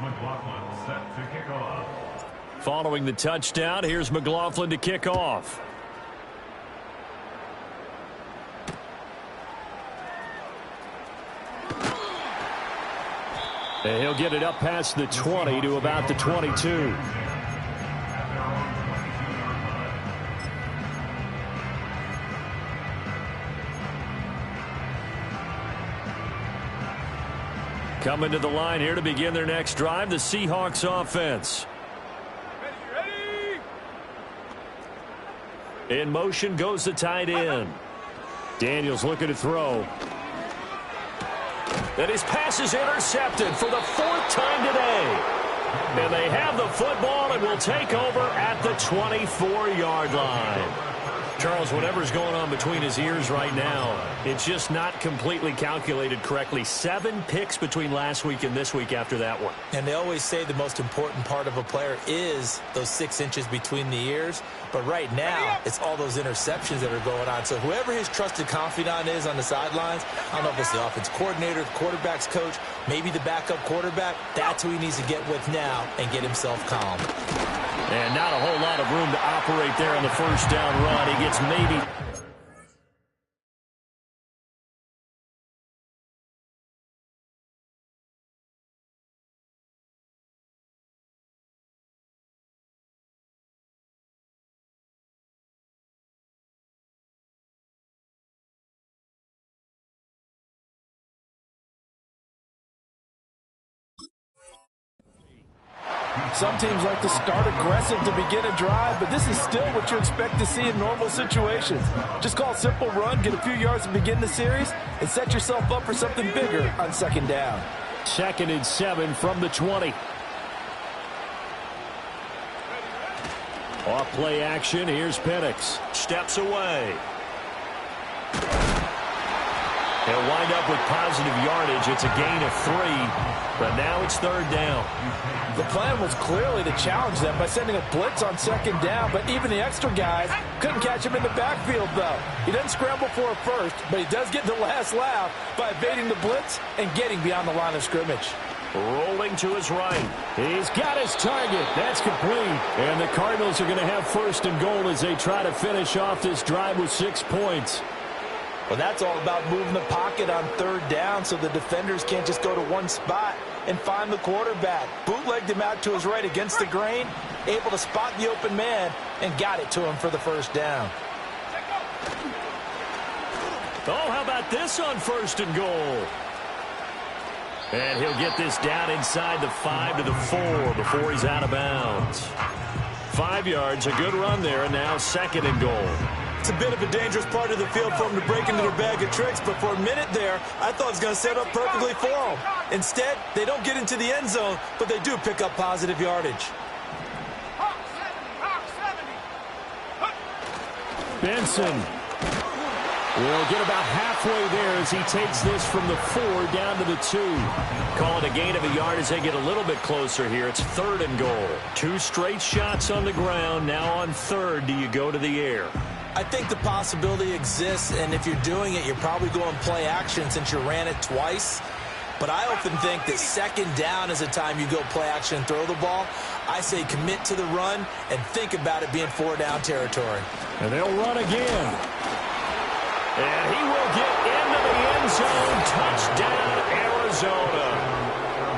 [SPEAKER 7] McLaughlin set to kick off.
[SPEAKER 6] Following the touchdown, here's McLaughlin to kick off. And he'll get it up past the 20 to about the 22. Coming to the line here to begin their next drive, the Seahawks offense.
[SPEAKER 4] Ready.
[SPEAKER 6] In motion goes the tight end. Daniels looking to throw. And his pass is intercepted for the 4th time today. And they have the football and will take over at the 24-yard line. Charles, whatever's going on between his ears right now, it's just not completely calculated correctly. 7 picks between last week and this week after that one.
[SPEAKER 2] And they always say the most important part of a player is those 6 inches between the ears. But right now, it's all those interceptions that are going on. So whoever his trusted confidant is on the sidelines, I don't know if it's the offense coordinator, the quarterback's coach, maybe the backup quarterback, that's who he needs to get with now and get himself calm.
[SPEAKER 6] And not a whole lot of room to operate there on the first down run. He gets maybe...
[SPEAKER 3] Some teams like to start aggressive to begin a drive, but this is still what you expect to see in normal situations. Just call a simple run, get a few yards to begin the series, and set yourself up for something bigger on second down.
[SPEAKER 6] 2nd and 7 from the 20. Off play action, here's Penix. Steps away. He'll wind up with positive yardage. It's a gain of 3, but now it's 3rd down.
[SPEAKER 3] The plan was clearly to challenge them by sending a blitz on second down, but even the extra guys couldn't catch him in the backfield, though. He doesn't scramble for a first, but he does get the last laugh by evading the blitz and getting beyond the line of scrimmage.
[SPEAKER 6] Rolling to his right. He's got his target. That's complete. And the Cardinals are going to have 1st and goal as they try to finish off this drive with 6 points.
[SPEAKER 3] Well, that's all about moving the pocket on 3rd down so the defenders can't just go to one spot and find the quarterback. Bootlegged him out to his right against the grain, able to spot the open man, and got it to him for the 1st down.
[SPEAKER 6] Oh, how about this on 1st and goal? And he'll get this down inside the 5 to the 4 before he's out of bounds. 5 yards, a good run there, and now 2nd and goal.
[SPEAKER 2] It's a bit of a dangerous part of the field for him to break into their bag of tricks, but for a minute there, I thought it was going to set up perfectly for him. Instead, they don't get into the end zone, but they do pick up positive yardage.
[SPEAKER 6] Benson will get about halfway there as he takes this from the 4 down to the 2. Call it a gain of a yard as they get a little bit closer here. It's 3rd and goal. 2 straight shots on the ground. Now on 3rd, do you go to the air?
[SPEAKER 2] I think the possibility exists, and if you're doing it, you're probably going play action since you ran it twice. But I often think that 2nd down is a time you go play action and throw the ball. I say commit to the run and think about it being 4-down territory.
[SPEAKER 6] And they'll run again. And he will get into the end zone. Touchdown, Arizona.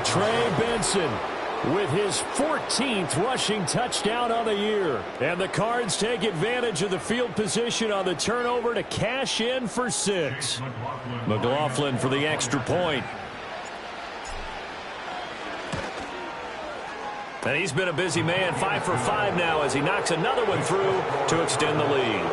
[SPEAKER 6] Trey Benson with his 14th rushing touchdown on the year. And the Cards take advantage of the field position on the turnover to cash in for 6. McLaughlin for the extra point. And he's been a busy man, 5 for 5 now as he knocks another one through to extend the lead.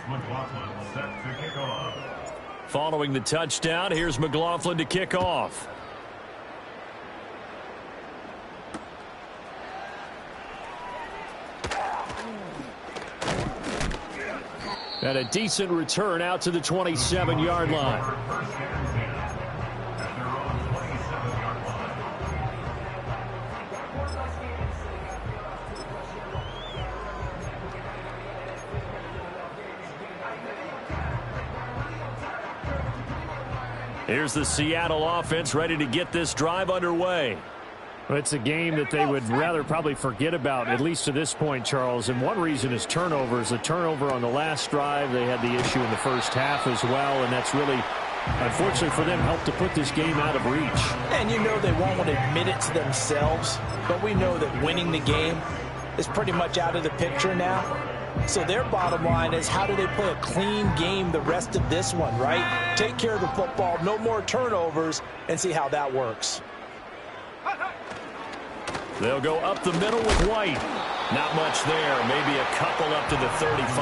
[SPEAKER 7] McLaughlin set to kick off.
[SPEAKER 6] Following the touchdown, here's McLaughlin to kick off. And a decent return out to the 27-yard line.
[SPEAKER 5] Here's the Seattle offense ready to get this drive underway.
[SPEAKER 6] It's a game that they would rather probably forget about, at least to this point, Charles. And one reason is turnovers. The turnover on the last drive, they had the issue in the first half as well, and that's really, unfortunately for them, helped to put this game out of reach.
[SPEAKER 3] And you know they won't want to admit it to themselves, but we know that winning the game is pretty much out of the picture now. So their bottom line is, how do they play a clean game the rest of this one, right? Take care of the football, no more turnovers, and see how that works.
[SPEAKER 5] They'll go up the middle with White. Not much there. Maybe a couple up to the 35.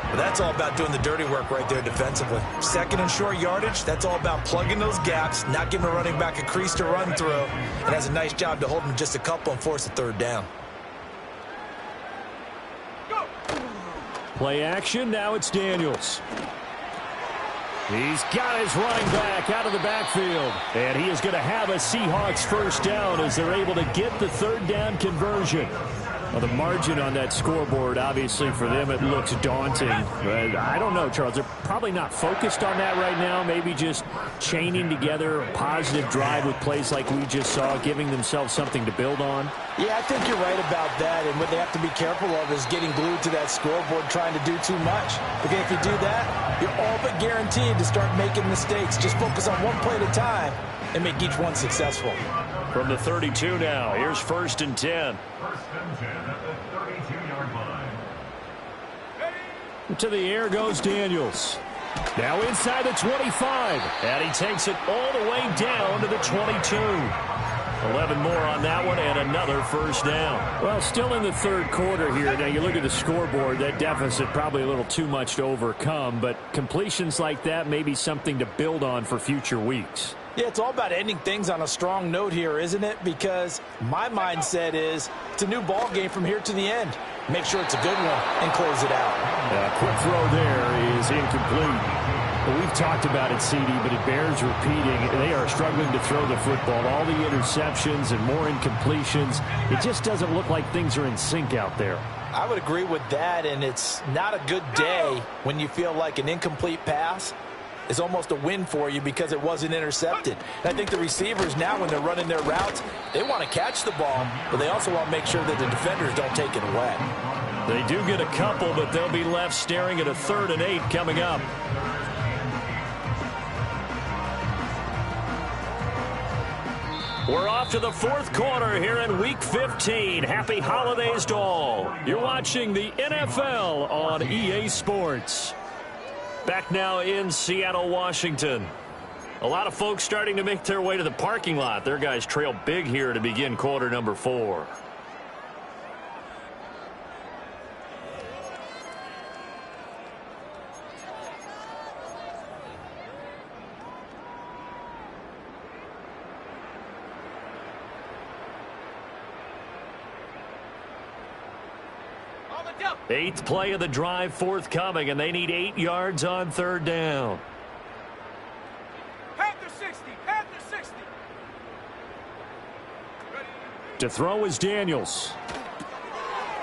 [SPEAKER 2] Well, that's all about doing the dirty work right there defensively. Second and short yardage, that's all about plugging those gaps, not giving a running back a crease to run through. And has a nice job to hold him just a couple and force a third down.
[SPEAKER 6] Play action. Now it's Daniels. He's got his running back out of the backfield. And he is going to have a Seahawks first down as they're able to get the third down conversion. Well, the margin on that scoreboard, obviously, for them, it looks daunting. But I don't know, Charles. They're probably not focused on that right now. Maybe just chaining together a positive drive with plays like we just saw, giving themselves something to build on.
[SPEAKER 3] Yeah, I think you're right about that. And what they have to be careful of is getting glued to that scoreboard trying to do too much. Because if you do that, you're all but guaranteed to start making mistakes. Just focus on one play at a time and make each one successful.
[SPEAKER 5] From the 32 now, here's 1st and 10.
[SPEAKER 7] First and 10 at the 32-yard line.
[SPEAKER 6] To the air goes Daniels. Now inside the 25.
[SPEAKER 5] And he takes it all the way down to the 22. 11 more on that one and another first down.
[SPEAKER 6] Well, still in the third quarter here. Now, you look at the scoreboard, that deficit probably a little too much to overcome, but completions like that may be something to build on for future weeks.
[SPEAKER 3] Yeah, it's all about ending things on a strong note here, isn't it? Because my mindset is it's a new ball game from here to the end. Make sure it's a good one and close it out.
[SPEAKER 6] Quick throw there is incomplete. Well, we've talked about it, CD, but it bears repeating. They are struggling to throw the football. All the interceptions and more incompletions. It just doesn't look like things are in sync out there.
[SPEAKER 3] I would agree with that, and it's not a good day when you feel like an incomplete pass is almost a win for you because it wasn't intercepted. And I think the receivers now, when they're running their routes, they want to catch the ball, but they also want to make sure that the defenders don't take it away.
[SPEAKER 5] They do get a couple, but they'll be left staring at a 3rd and 8 coming up. We're off to the 4th quarter here in Week 15. Happy holidays to all. You're watching the NFL on EA Sports. Back now in Seattle, Washington. A lot of folks starting to make their way to the parking lot. Their guys trail big here to begin quarter number 4. Eighth play of the drive forthcoming, and they need 8 yards on 3rd down.
[SPEAKER 4] Panther 60, Panther 60.
[SPEAKER 6] To throw is Daniels.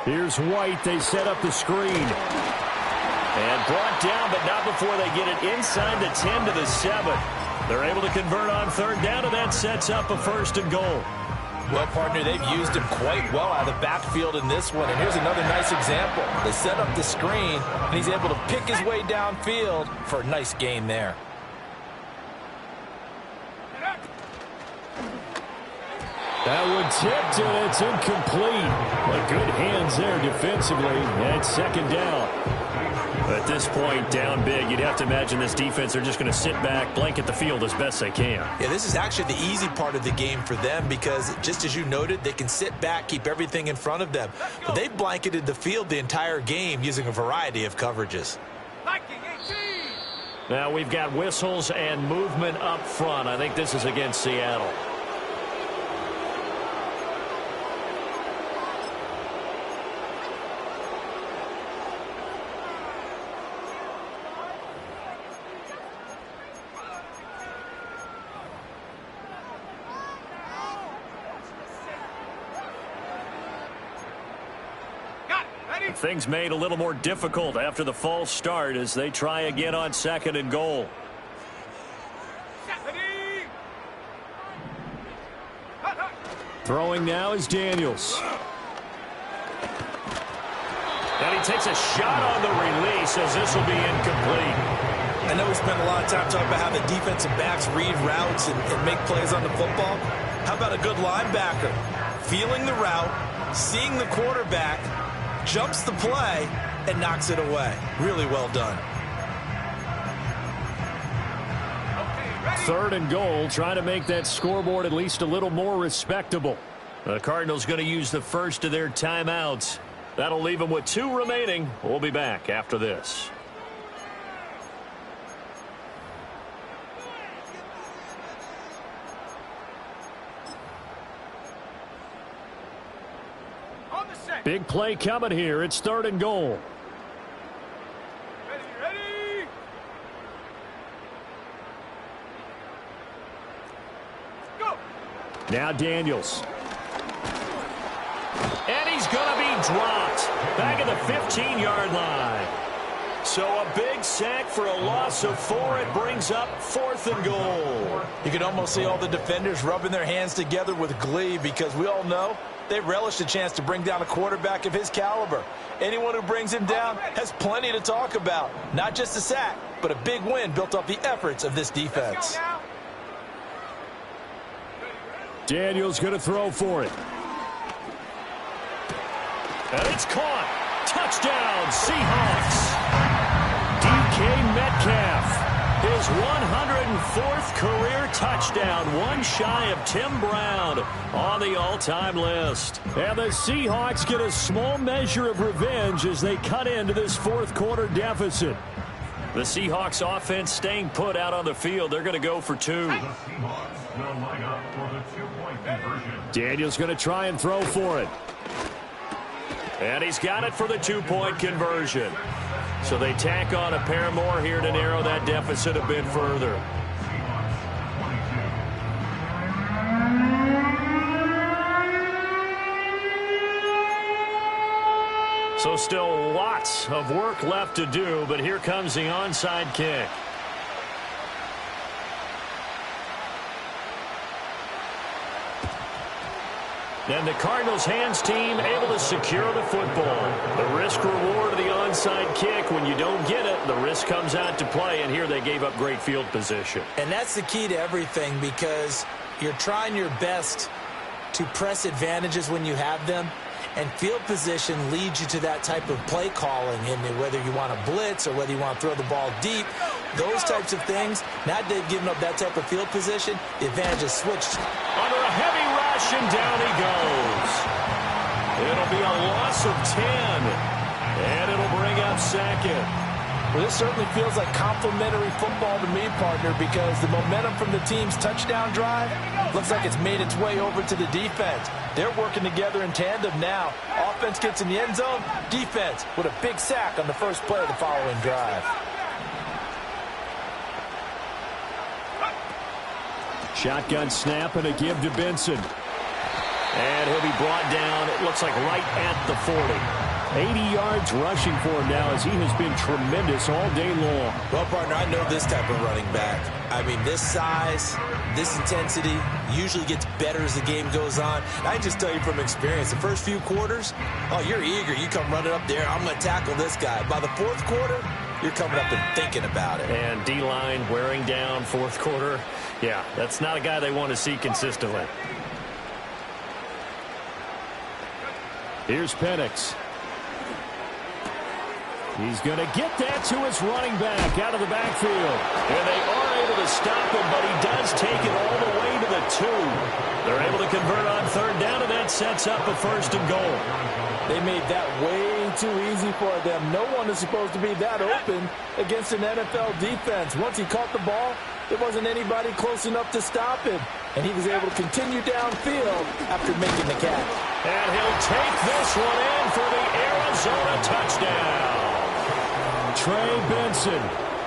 [SPEAKER 6] Here's White. They set up the screen.
[SPEAKER 5] And brought down, but not before they get it inside the 10 to the 7. They're able to convert on 3rd down, and that sets up a 1st and goal.
[SPEAKER 3] Well, partner, they've used him quite well out of the backfield in this one. And here's another nice example. They set up the screen, and he's able to pick his way downfield for a nice gain there.
[SPEAKER 6] That one tipped, and it's incomplete. But good hands there defensively. And 2nd down.
[SPEAKER 5] At this point, down big, you'd have to imagine this defense are just going to sit back, blanket the field as best they can.
[SPEAKER 2] Yeah, this is actually the easy part of the game for them because, just as you noted, they can sit back, keep everything in front of them. But they've blanketed the field the entire game using a variety of coverages.
[SPEAKER 5] Now we've got whistles and movement up front. I think this is against Seattle. Things made a little more difficult after the false start as they try again on 2nd and goal.
[SPEAKER 6] Throwing now is Daniels.
[SPEAKER 5] And he takes a shot on the release as this will be incomplete.
[SPEAKER 2] I know we spent a lot of time talking about how the defensive backs read routes and make plays on the football. How about a good linebacker? Feeling the route, seeing the quarterback, jumps the play, and knocks it away. Really well done.
[SPEAKER 6] Third and goal, trying to make that scoreboard at least a little more respectable.
[SPEAKER 5] The Cardinals going to use the first of their timeouts. That'll leave them with 2 remaining. We'll be back after this.
[SPEAKER 6] Big play coming here. It's third and goal.
[SPEAKER 4] Ready. Go.
[SPEAKER 6] Now Daniels.
[SPEAKER 5] And he's going to be dropped back at the 15-yard line. So a big sack for a loss of 4. It brings up 4th and goal.
[SPEAKER 2] You can almost see all the defenders rubbing their hands together with glee because we all know they relish the chance to bring down a quarterback of his caliber. Anyone who brings him down has plenty to talk about. Not just a sack, but a big win built off the efforts of this defense.
[SPEAKER 6] Daniels going to throw for it.
[SPEAKER 5] And it's caught. Touchdown, Seahawks. DK Metcalf. His 104th career touchdown, one shy of Tim Brown on the all-time list.
[SPEAKER 6] And the Seahawks get a small measure of revenge as they cut into this fourth quarter deficit.
[SPEAKER 5] The Seahawks offense staying put out on the field. They're going to go for 2.
[SPEAKER 7] The Seahawks will line up for the 2-point conversion.
[SPEAKER 6] Daniels going to try and throw for it.
[SPEAKER 5] And he's got it for the 2-point conversion. So they tack on a pair more here to narrow that deficit a bit further. So still lots of work left to do, but here comes the onside kick. And the Cardinals hands team able to secure the football. The risk reward of the onside kick, when you don't get it, the risk comes out to play, and here they gave up great field position.
[SPEAKER 2] And that's the key to everything, because you're trying your best to press advantages when you have them, and field position leads you to that type of play calling, and whether you want to blitz or whether you want to throw the ball deep, those types of things. Now that they've given up that type of field position, the advantage is switched.
[SPEAKER 5] Under a heavy rush, and down he goes. It'll be a loss of 10, and it'll bring up 2nd.
[SPEAKER 3] Well, this certainly feels like complimentary football to me, partner, because the momentum from the team's touchdown drive looks like it's made its way over to the defense. They're working together in tandem now. Offense gets in the end zone, defense with a big sack on the first play of the following drive.
[SPEAKER 6] Shotgun snap and a give to Benson.
[SPEAKER 5] And he'll be brought down, it looks like right at the 40.
[SPEAKER 6] 80 yards rushing for him now as he has been tremendous all day long.
[SPEAKER 2] Well, partner, I know this type of running back. I mean, this size, this intensity usually gets better as the game goes on. I just tell you from experience, the first few quarters, oh, you're eager. You come running up there, I'm going to tackle this guy. By the fourth quarter, you're coming up and thinking about it.
[SPEAKER 5] And D-line wearing down fourth quarter. Yeah, that's not a guy they want to see consistently.
[SPEAKER 6] Here's Penix. He's going to get that to his running back out of the backfield.
[SPEAKER 5] And they are able to stop him, but he does take it all the way to the 2. They're able to convert on third down, and that sets up a 1st and goal.
[SPEAKER 3] They made that way too easy for them. No one is supposed to be that open against an NFL defense. Once he caught the ball, there wasn't anybody close enough to stop him. And he was able to continue downfield after making the catch.
[SPEAKER 5] And he'll take this one in for the Arizona touchdown.
[SPEAKER 6] Trey Benson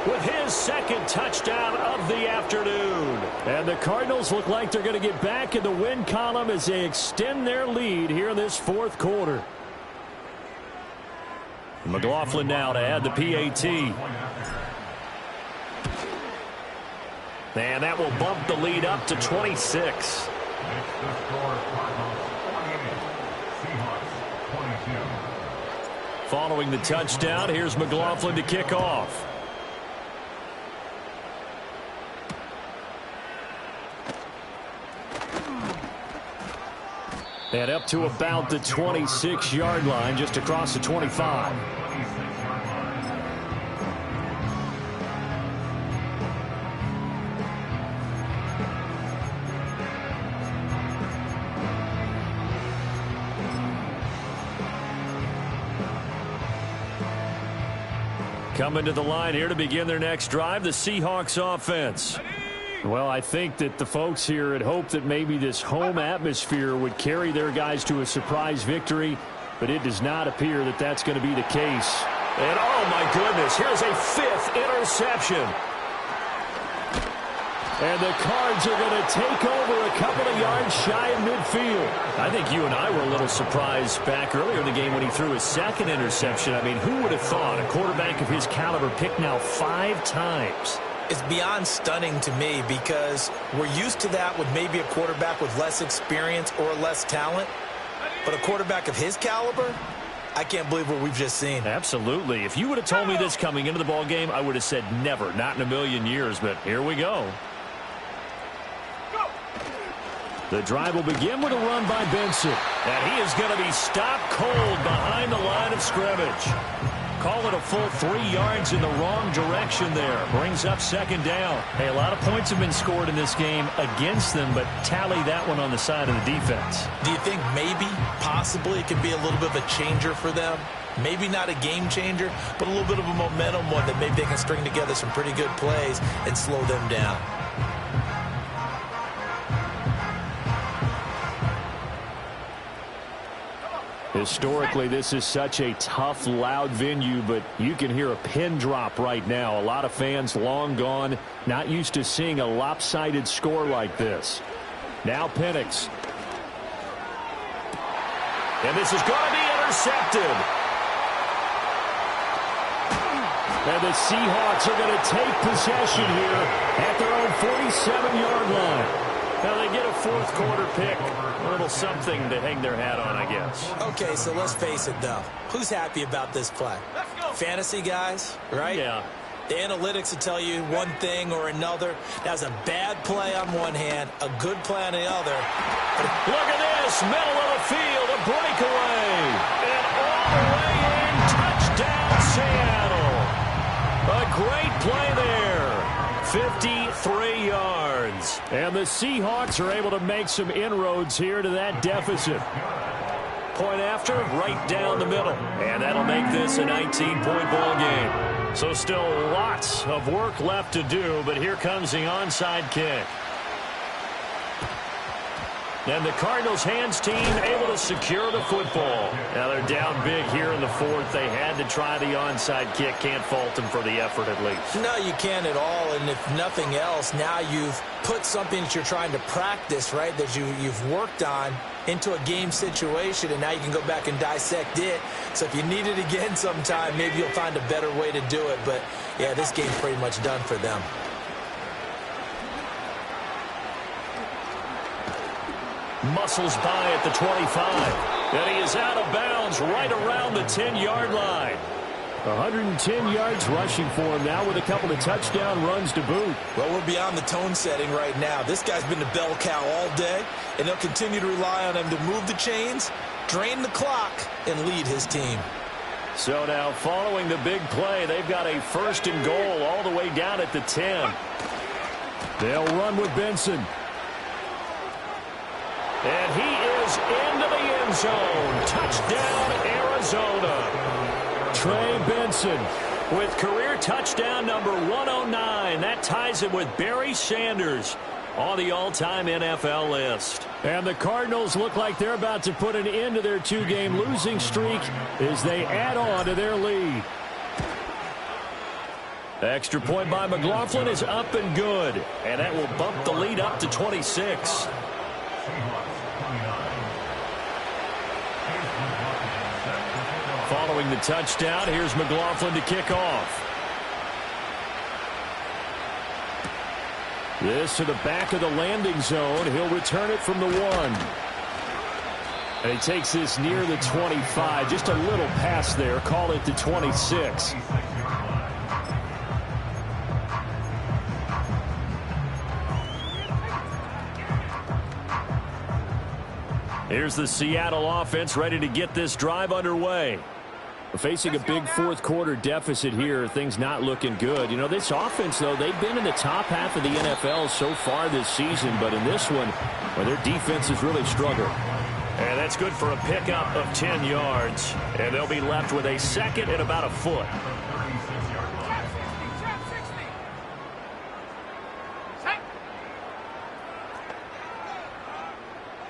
[SPEAKER 5] with his 2nd touchdown of the afternoon.
[SPEAKER 6] And the Cardinals look like they're going to get back in the win column as they extend their lead here in this fourth quarter.
[SPEAKER 5] McLaughlin now to add the PAT. And that will bump the lead up to 26.
[SPEAKER 7] Makes the score Cardinals 28, Seahawks 22.
[SPEAKER 6] Following the touchdown, here's McLaughlin to kick off. And up to about the 26-yard line, just across the 25. Coming to the line here to begin their next drive, the Seahawks offense. Well, I think that the folks here had hoped that maybe this home atmosphere would carry their guys to a surprise victory, but it does not appear that that's going to be the case.
[SPEAKER 1] And oh my goodness, here's a 5th interception.
[SPEAKER 6] And the Cards are going to take over a couple of yards shy of midfield.
[SPEAKER 1] I think you and I were a little surprised back earlier in the game when he threw his 2nd interception. I mean, who would have thought a quarterback of his caliber picked now 5 times?
[SPEAKER 2] It's beyond stunning to me because we're used to that with maybe a quarterback with less experience or less talent. But a quarterback of his caliber, I can't believe what we've just seen.
[SPEAKER 1] Absolutely. If you would have told me this coming into the ball game, I would have said never, not in a million years. But here we go.
[SPEAKER 6] The drive will begin with a run by Benson.
[SPEAKER 1] And he is going to be stopped cold behind the line of scrimmage. Call it a full 3 yards in the wrong direction there. Brings up 2nd down. Hey, a lot of points have been scored in this game against them, but tally that one on the side of the defense.
[SPEAKER 2] Do you think maybe, possibly, it could be a little bit of a changer for them? Maybe not a game changer, but a little bit of a momentum one that maybe they can string together some pretty good plays and slow them down.
[SPEAKER 6] Historically, this is such a tough, loud venue, but you can hear a pin drop right now. A lot of fans long gone, not used to seeing a lopsided score like this. Now Penix.
[SPEAKER 1] And this is going to be intercepted.
[SPEAKER 6] And the Seahawks are going to take possession here at their own 47-yard line.
[SPEAKER 1] Now they get a 4th quarter pick. A little something to hang their hat on, I guess.
[SPEAKER 2] Okay, so let's face it, though. Who's happy about this play? Fantasy guys, right?
[SPEAKER 1] Yeah.
[SPEAKER 2] The analytics will tell you one thing or another. That's a bad play on one hand, a good play on the other.
[SPEAKER 1] Look at this, middle of the field, a breakaway. And all the way in, touchdown Seattle. A great play there. 53 yards.
[SPEAKER 6] And the Seahawks are able to make some inroads here to that deficit.
[SPEAKER 1] Point after, right down the middle. And that'll make this a 19-point ball game. So still lots of work left to do, but here comes the onside kick. And the Cardinals hands team able to secure the football. Now they're down big here in the 4th. They had to try the onside kick. Can't fault them for the effort at least.
[SPEAKER 2] No, you can't at all. And if nothing else, now you've put something that you're trying to practice, right, that you've worked on into a game situation, and now you can go back and dissect it. So if you need it again sometime, maybe you'll find a better way to do it. But, yeah, this game's pretty much done for them.
[SPEAKER 1] Muscles by at the 25. And he is out of bounds right around the 10-yard line.
[SPEAKER 6] 110 yards rushing for him now with a couple of touchdown runs to boot.
[SPEAKER 2] Well, we're beyond the tone setting right now. This guy's been the bell cow all day, and they'll continue to rely on him to move the chains, drain the clock, and lead his team.
[SPEAKER 6] So now following the big play, they've got a 1st and goal all the way down at the 10. They'll run with Benson.
[SPEAKER 1] And he is into the end zone. Touchdown, Arizona.
[SPEAKER 6] Trey Benson
[SPEAKER 1] with career touchdown number 109. That ties him with Barry Sanders on the all-time NFL list.
[SPEAKER 6] And the Cardinals look like they're about to put an end to their 2-game losing streak as they add on to their lead.
[SPEAKER 1] Extra point by McLaughlin is up and good. And that will bump the lead up to 26.
[SPEAKER 6] Following the touchdown, here's McLaughlin to kick off. This to the back of the landing zone. He'll return it from the 1. And he takes this near the 25. Just a little pass there. Call it the 26. Here's the Seattle offense ready to get this drive underway. Facing a big fourth quarter deficit here, things not looking good. You know, this offense, though, they've been in the top half of the NFL so far this season, but in this one, well, their defense has really struggled.
[SPEAKER 1] And that's good for a pickup of 10 yards. And they'll be left with a second and about a foot.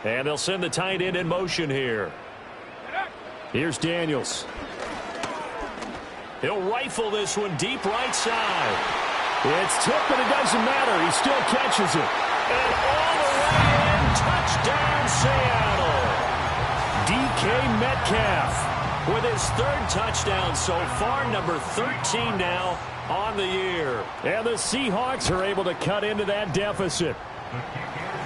[SPEAKER 1] And they'll send the tight end in motion here.
[SPEAKER 6] Here's Daniels.
[SPEAKER 1] He'll rifle this one deep right side.
[SPEAKER 6] It's tipped, but it doesn't matter. He still catches it.
[SPEAKER 1] And all the way in, touchdown Seattle. DK Metcalf with his 3rd touchdown so far, number 13 now on the year.
[SPEAKER 6] And the Seahawks are able to cut into that deficit.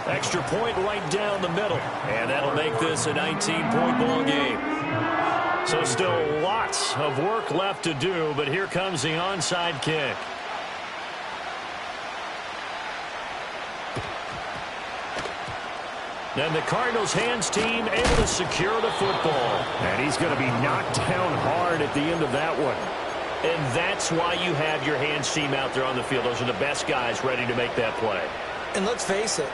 [SPEAKER 1] Extra point right down the middle. And that'll make this a 19-point ball game. So still lots of work left to do, but here comes the onside kick. Then the Cardinals hands team able to secure the football.
[SPEAKER 6] And he's going to be knocked down hard at the end of that one.
[SPEAKER 1] And that's why you have your hands team out there on the field. Those are the best guys ready to make that play.
[SPEAKER 2] And let's face it,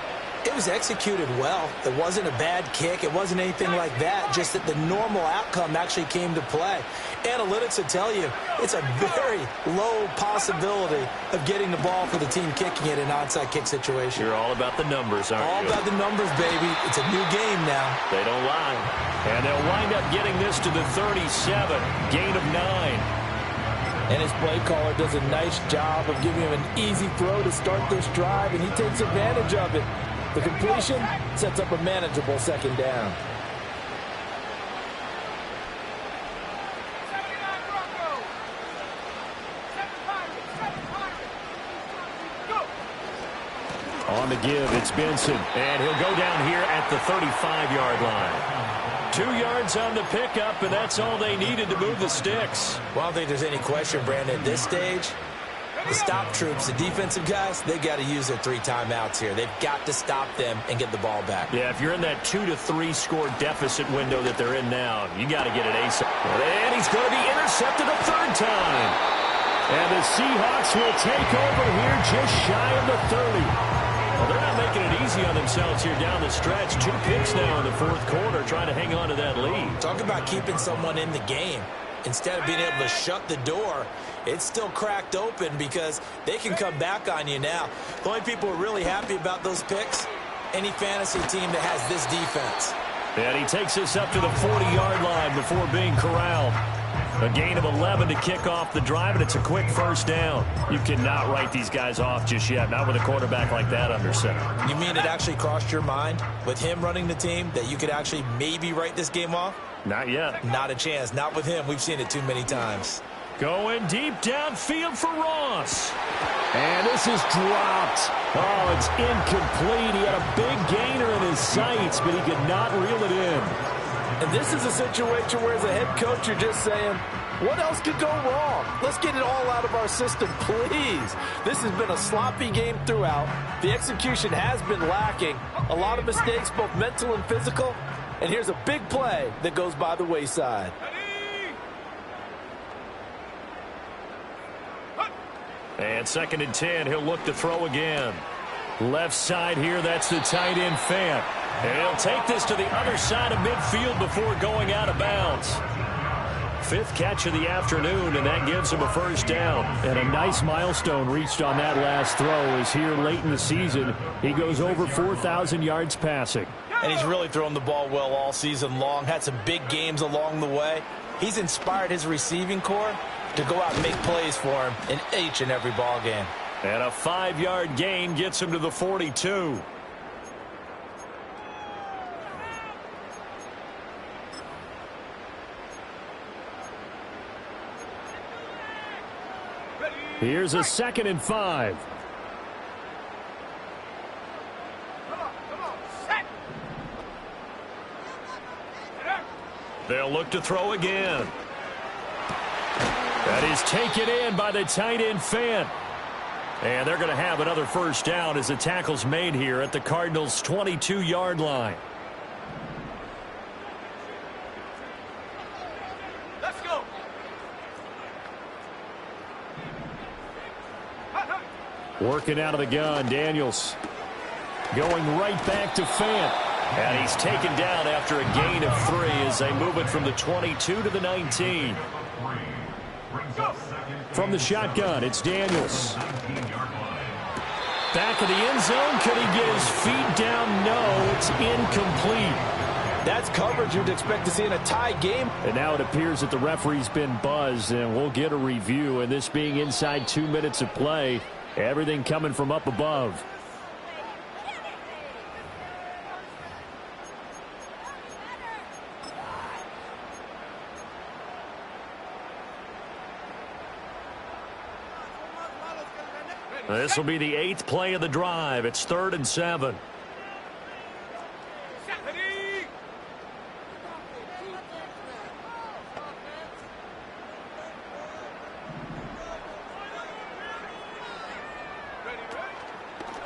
[SPEAKER 2] it was executed well. It wasn't a bad kick. It wasn't anything like that. Just that the normal outcome actually came to play. Analytics will tell you it's a very low possibility of getting the ball for the team kicking it in an onside kick situation.
[SPEAKER 1] You're all about the numbers, aren't you?
[SPEAKER 2] All about the numbers, baby. It's a new game now.
[SPEAKER 1] They don't lie. And they'll wind up getting this to the 37. Gain of 9.
[SPEAKER 3] And his play caller does a nice job of giving him an easy throw to start this drive, and he takes advantage of it. The completion sets up a manageable 2nd down.
[SPEAKER 6] On the give, it's Benson.
[SPEAKER 1] And he'll go down here at the 35-yard line. 2 yards on the pickup, and that's all they needed to move the sticks.
[SPEAKER 2] Well, I don't think there's any question, Brandon, at this stage. The stop troops, the defensive guys, they got to use their 3 timeouts here. They've got to stop them and get the ball back.
[SPEAKER 1] Yeah, if you're in that 2 to 3 score deficit window that they're in now, you got to get it ASAP. And he's going to be intercepted a 3rd time.
[SPEAKER 6] And the Seahawks will take over here just shy of the 30.
[SPEAKER 1] Well, they're not making it easy on themselves here down the stretch. 2 picks now in the 4th quarter, trying to hang on to that lead.
[SPEAKER 2] Talk about keeping someone in the game. Instead of being able to shut the door, it's still cracked open because they can come back on you now. The only people who are really happy about those picks, any fantasy team that has this defense.
[SPEAKER 1] And he takes this up to the 40-yard line before being corralled. A gain of 11 to kick off the drive, and it's a quick 1st down. You cannot write these guys off just yet, not with a quarterback like that under center.
[SPEAKER 2] You mean it actually crossed your mind with him running the team that you could actually maybe write this game off?
[SPEAKER 1] Not yet.
[SPEAKER 2] Not a chance. Not with him. We've seen it too many times.
[SPEAKER 1] Going deep downfield for Ross.
[SPEAKER 6] And this is dropped. Oh, it's incomplete. He had a big gainer in his sights, but he could not reel it in.
[SPEAKER 3] And this is a situation where as a head coach, you're just saying, what else could go wrong? Let's get it all out of our system, please. This has been a sloppy game throughout. The execution has been lacking. A lot of mistakes, both mental and physical. And here's a big play that goes by the wayside.
[SPEAKER 1] And 2nd and 10, he'll look to throw again. Left side here, that's the tight end Fant. And he'll take this to the other side of midfield before going out of bounds. 5th catch of the afternoon, and that gives him a 1st down.
[SPEAKER 6] And a nice milestone reached on that last throw is here late in the season. He goes over 4,000 yards passing.
[SPEAKER 2] And he's really thrown the ball well all season long. Had some big games along the way. He's inspired his receiving corps to go out and make plays for him in each and every ball game.
[SPEAKER 1] And a 5-yard gain gets him to the 42.
[SPEAKER 6] Here's a 2nd and 5.
[SPEAKER 1] They'll look to throw again. That is taken in by the tight end Fant. And they're going to have another first down as the tackle's made here at the Cardinals' 22-yard line.
[SPEAKER 4] Let's go.
[SPEAKER 6] Working out of the gun, Daniels. Going right back to Fant.
[SPEAKER 1] And he's taken down after a gain of 3 as they move it from the 22 to the 19.
[SPEAKER 6] From the shotgun, it's Daniels.
[SPEAKER 1] Back of the end zone. Could he get his feet down? No, it's incomplete.
[SPEAKER 3] That's coverage you'd expect to see in a tie game.
[SPEAKER 6] And now it appears that the referee's been buzzed, and we'll get a review. And this being inside 2 minutes of play, everything coming from up above.
[SPEAKER 1] This will be the 8th play of the drive. It's 3rd and 7.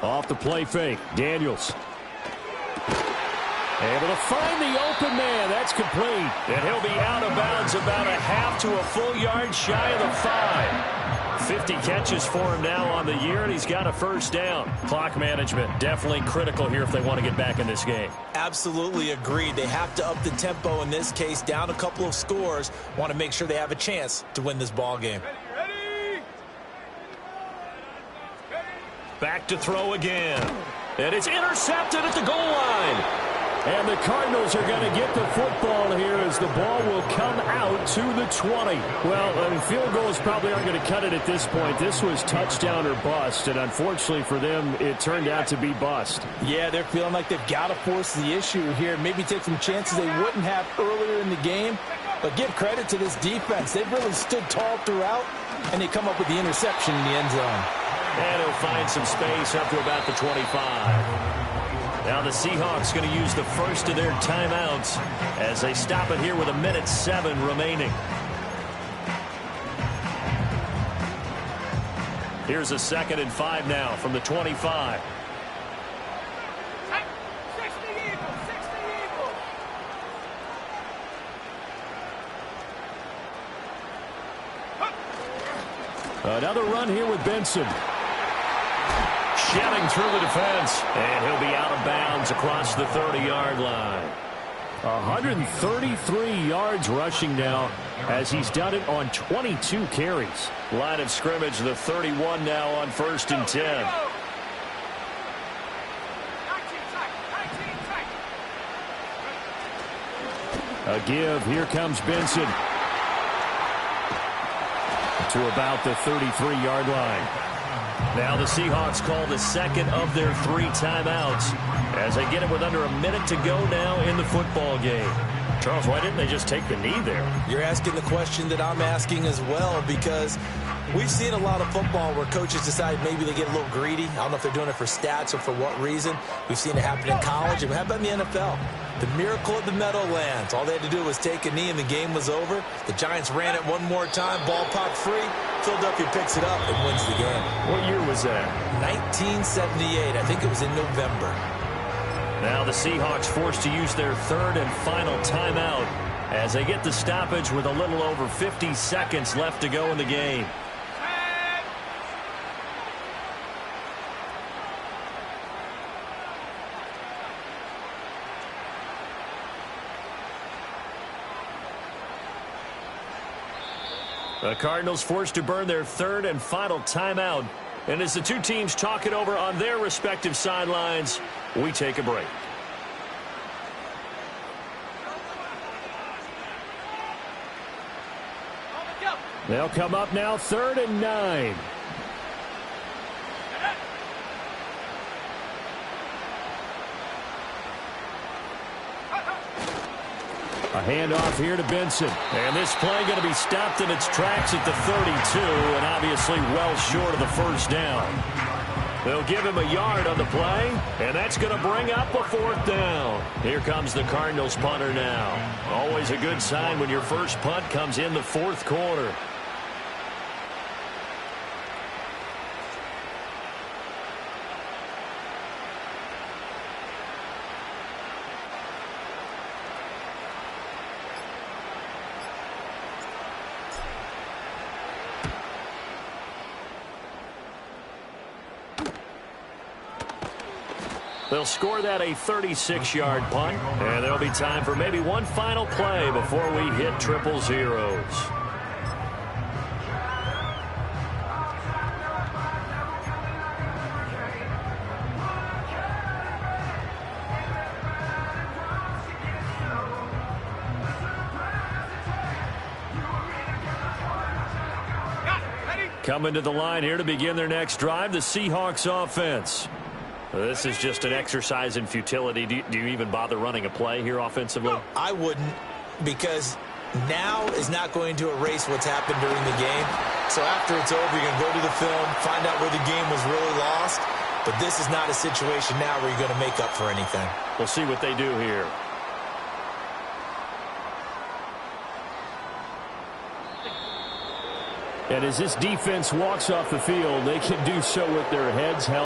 [SPEAKER 6] Off the play fake, Daniels. Able to find the open man. That's complete.
[SPEAKER 1] And he'll be out of bounds about a half to a full yard shy of the 5. 50 catches for him now on the year, and he's got a first down. Clock management definitely critical here if they want to get back in this game.
[SPEAKER 2] Absolutely agreed. They have to up the tempo in this case, down a couple of scores. Want to make sure they have a chance to win this ball game.
[SPEAKER 4] Ready?
[SPEAKER 1] Back to throw again. And it's intercepted at the goal line.
[SPEAKER 6] And the Cardinals are going to get the football here as the ball will come out to the 20. Well, field goals probably aren't going to cut it at this point. This was touchdown or bust, and unfortunately for them, it turned out to be bust.
[SPEAKER 3] Yeah, they're feeling like they've got to force the issue here. Maybe take some chances they wouldn't have earlier in the game. But give credit to this defense. They've really stood tall throughout, and they come up with the interception in the end zone.
[SPEAKER 1] And he'll find some space up to about the 25. Now the Seahawks going to use the first of their timeouts as they stop it here with 1:07 remaining. Here's a 2nd and 5 now from the 25.
[SPEAKER 6] Another run here with Benson.
[SPEAKER 1] Shelling through the defense, and he'll be out of bounds across the 30-yard line.
[SPEAKER 6] 133 yards rushing now as he's done it on 22 carries.
[SPEAKER 1] Line of scrimmage, the 31 now on 1st and 10.
[SPEAKER 6] A give. Here comes Benson. To about the 33-yard line.
[SPEAKER 1] Now the Seahawks call the 2nd of their 3 timeouts as they get it with under a minute to go now in the football game. Charles, why didn't they just take the knee there?
[SPEAKER 2] You're asking the question that I'm asking as well, because we've seen a lot of football where coaches decide maybe they get a little greedy. I don't know if they're doing it for stats or for what reason. We've seen it happen in college. And how about in the NFL? The miracle of the Meadowlands. All they had to do was take a knee and the game was over. The Giants ran it one more time. Ball popped free. Philadelphia picks it up and wins the game.
[SPEAKER 1] What year was that?
[SPEAKER 2] 1978. I think it was in November.
[SPEAKER 1] Now the Seahawks forced to use their 3rd and final timeout as they get the stoppage with a little over 50 seconds left to go in the game. The Cardinals forced to burn their 3rd and final timeout. And as the two teams talk it over on their respective sidelines, we take a break.
[SPEAKER 6] They'll come up now 3rd and 9. A handoff here to Benson.
[SPEAKER 1] And this play going to be stopped in its tracks at the 32, and obviously well short of the first down. They'll give him a yard on the play, and that's going to bring up a 4th down. Here comes the Cardinals punter now. Always a good sign when your first punt comes in the 4th quarter. They'll score that a 36-yard punt, and there'll be time for maybe one final play before we hit triple zeros. Coming to the line here to begin their next drive, the Seahawks offense. This is just an exercise in futility. Do you even bother running a play here offensively?
[SPEAKER 2] I wouldn't, because now is not going to erase what's happened during the game. So after it's over, you're going to go to the film, find out where the game was really lost. But this is not a situation now where you're going to make up for anything.
[SPEAKER 1] We'll see what they do here.
[SPEAKER 6] And as this defense walks off the field, they can do so with their heads held.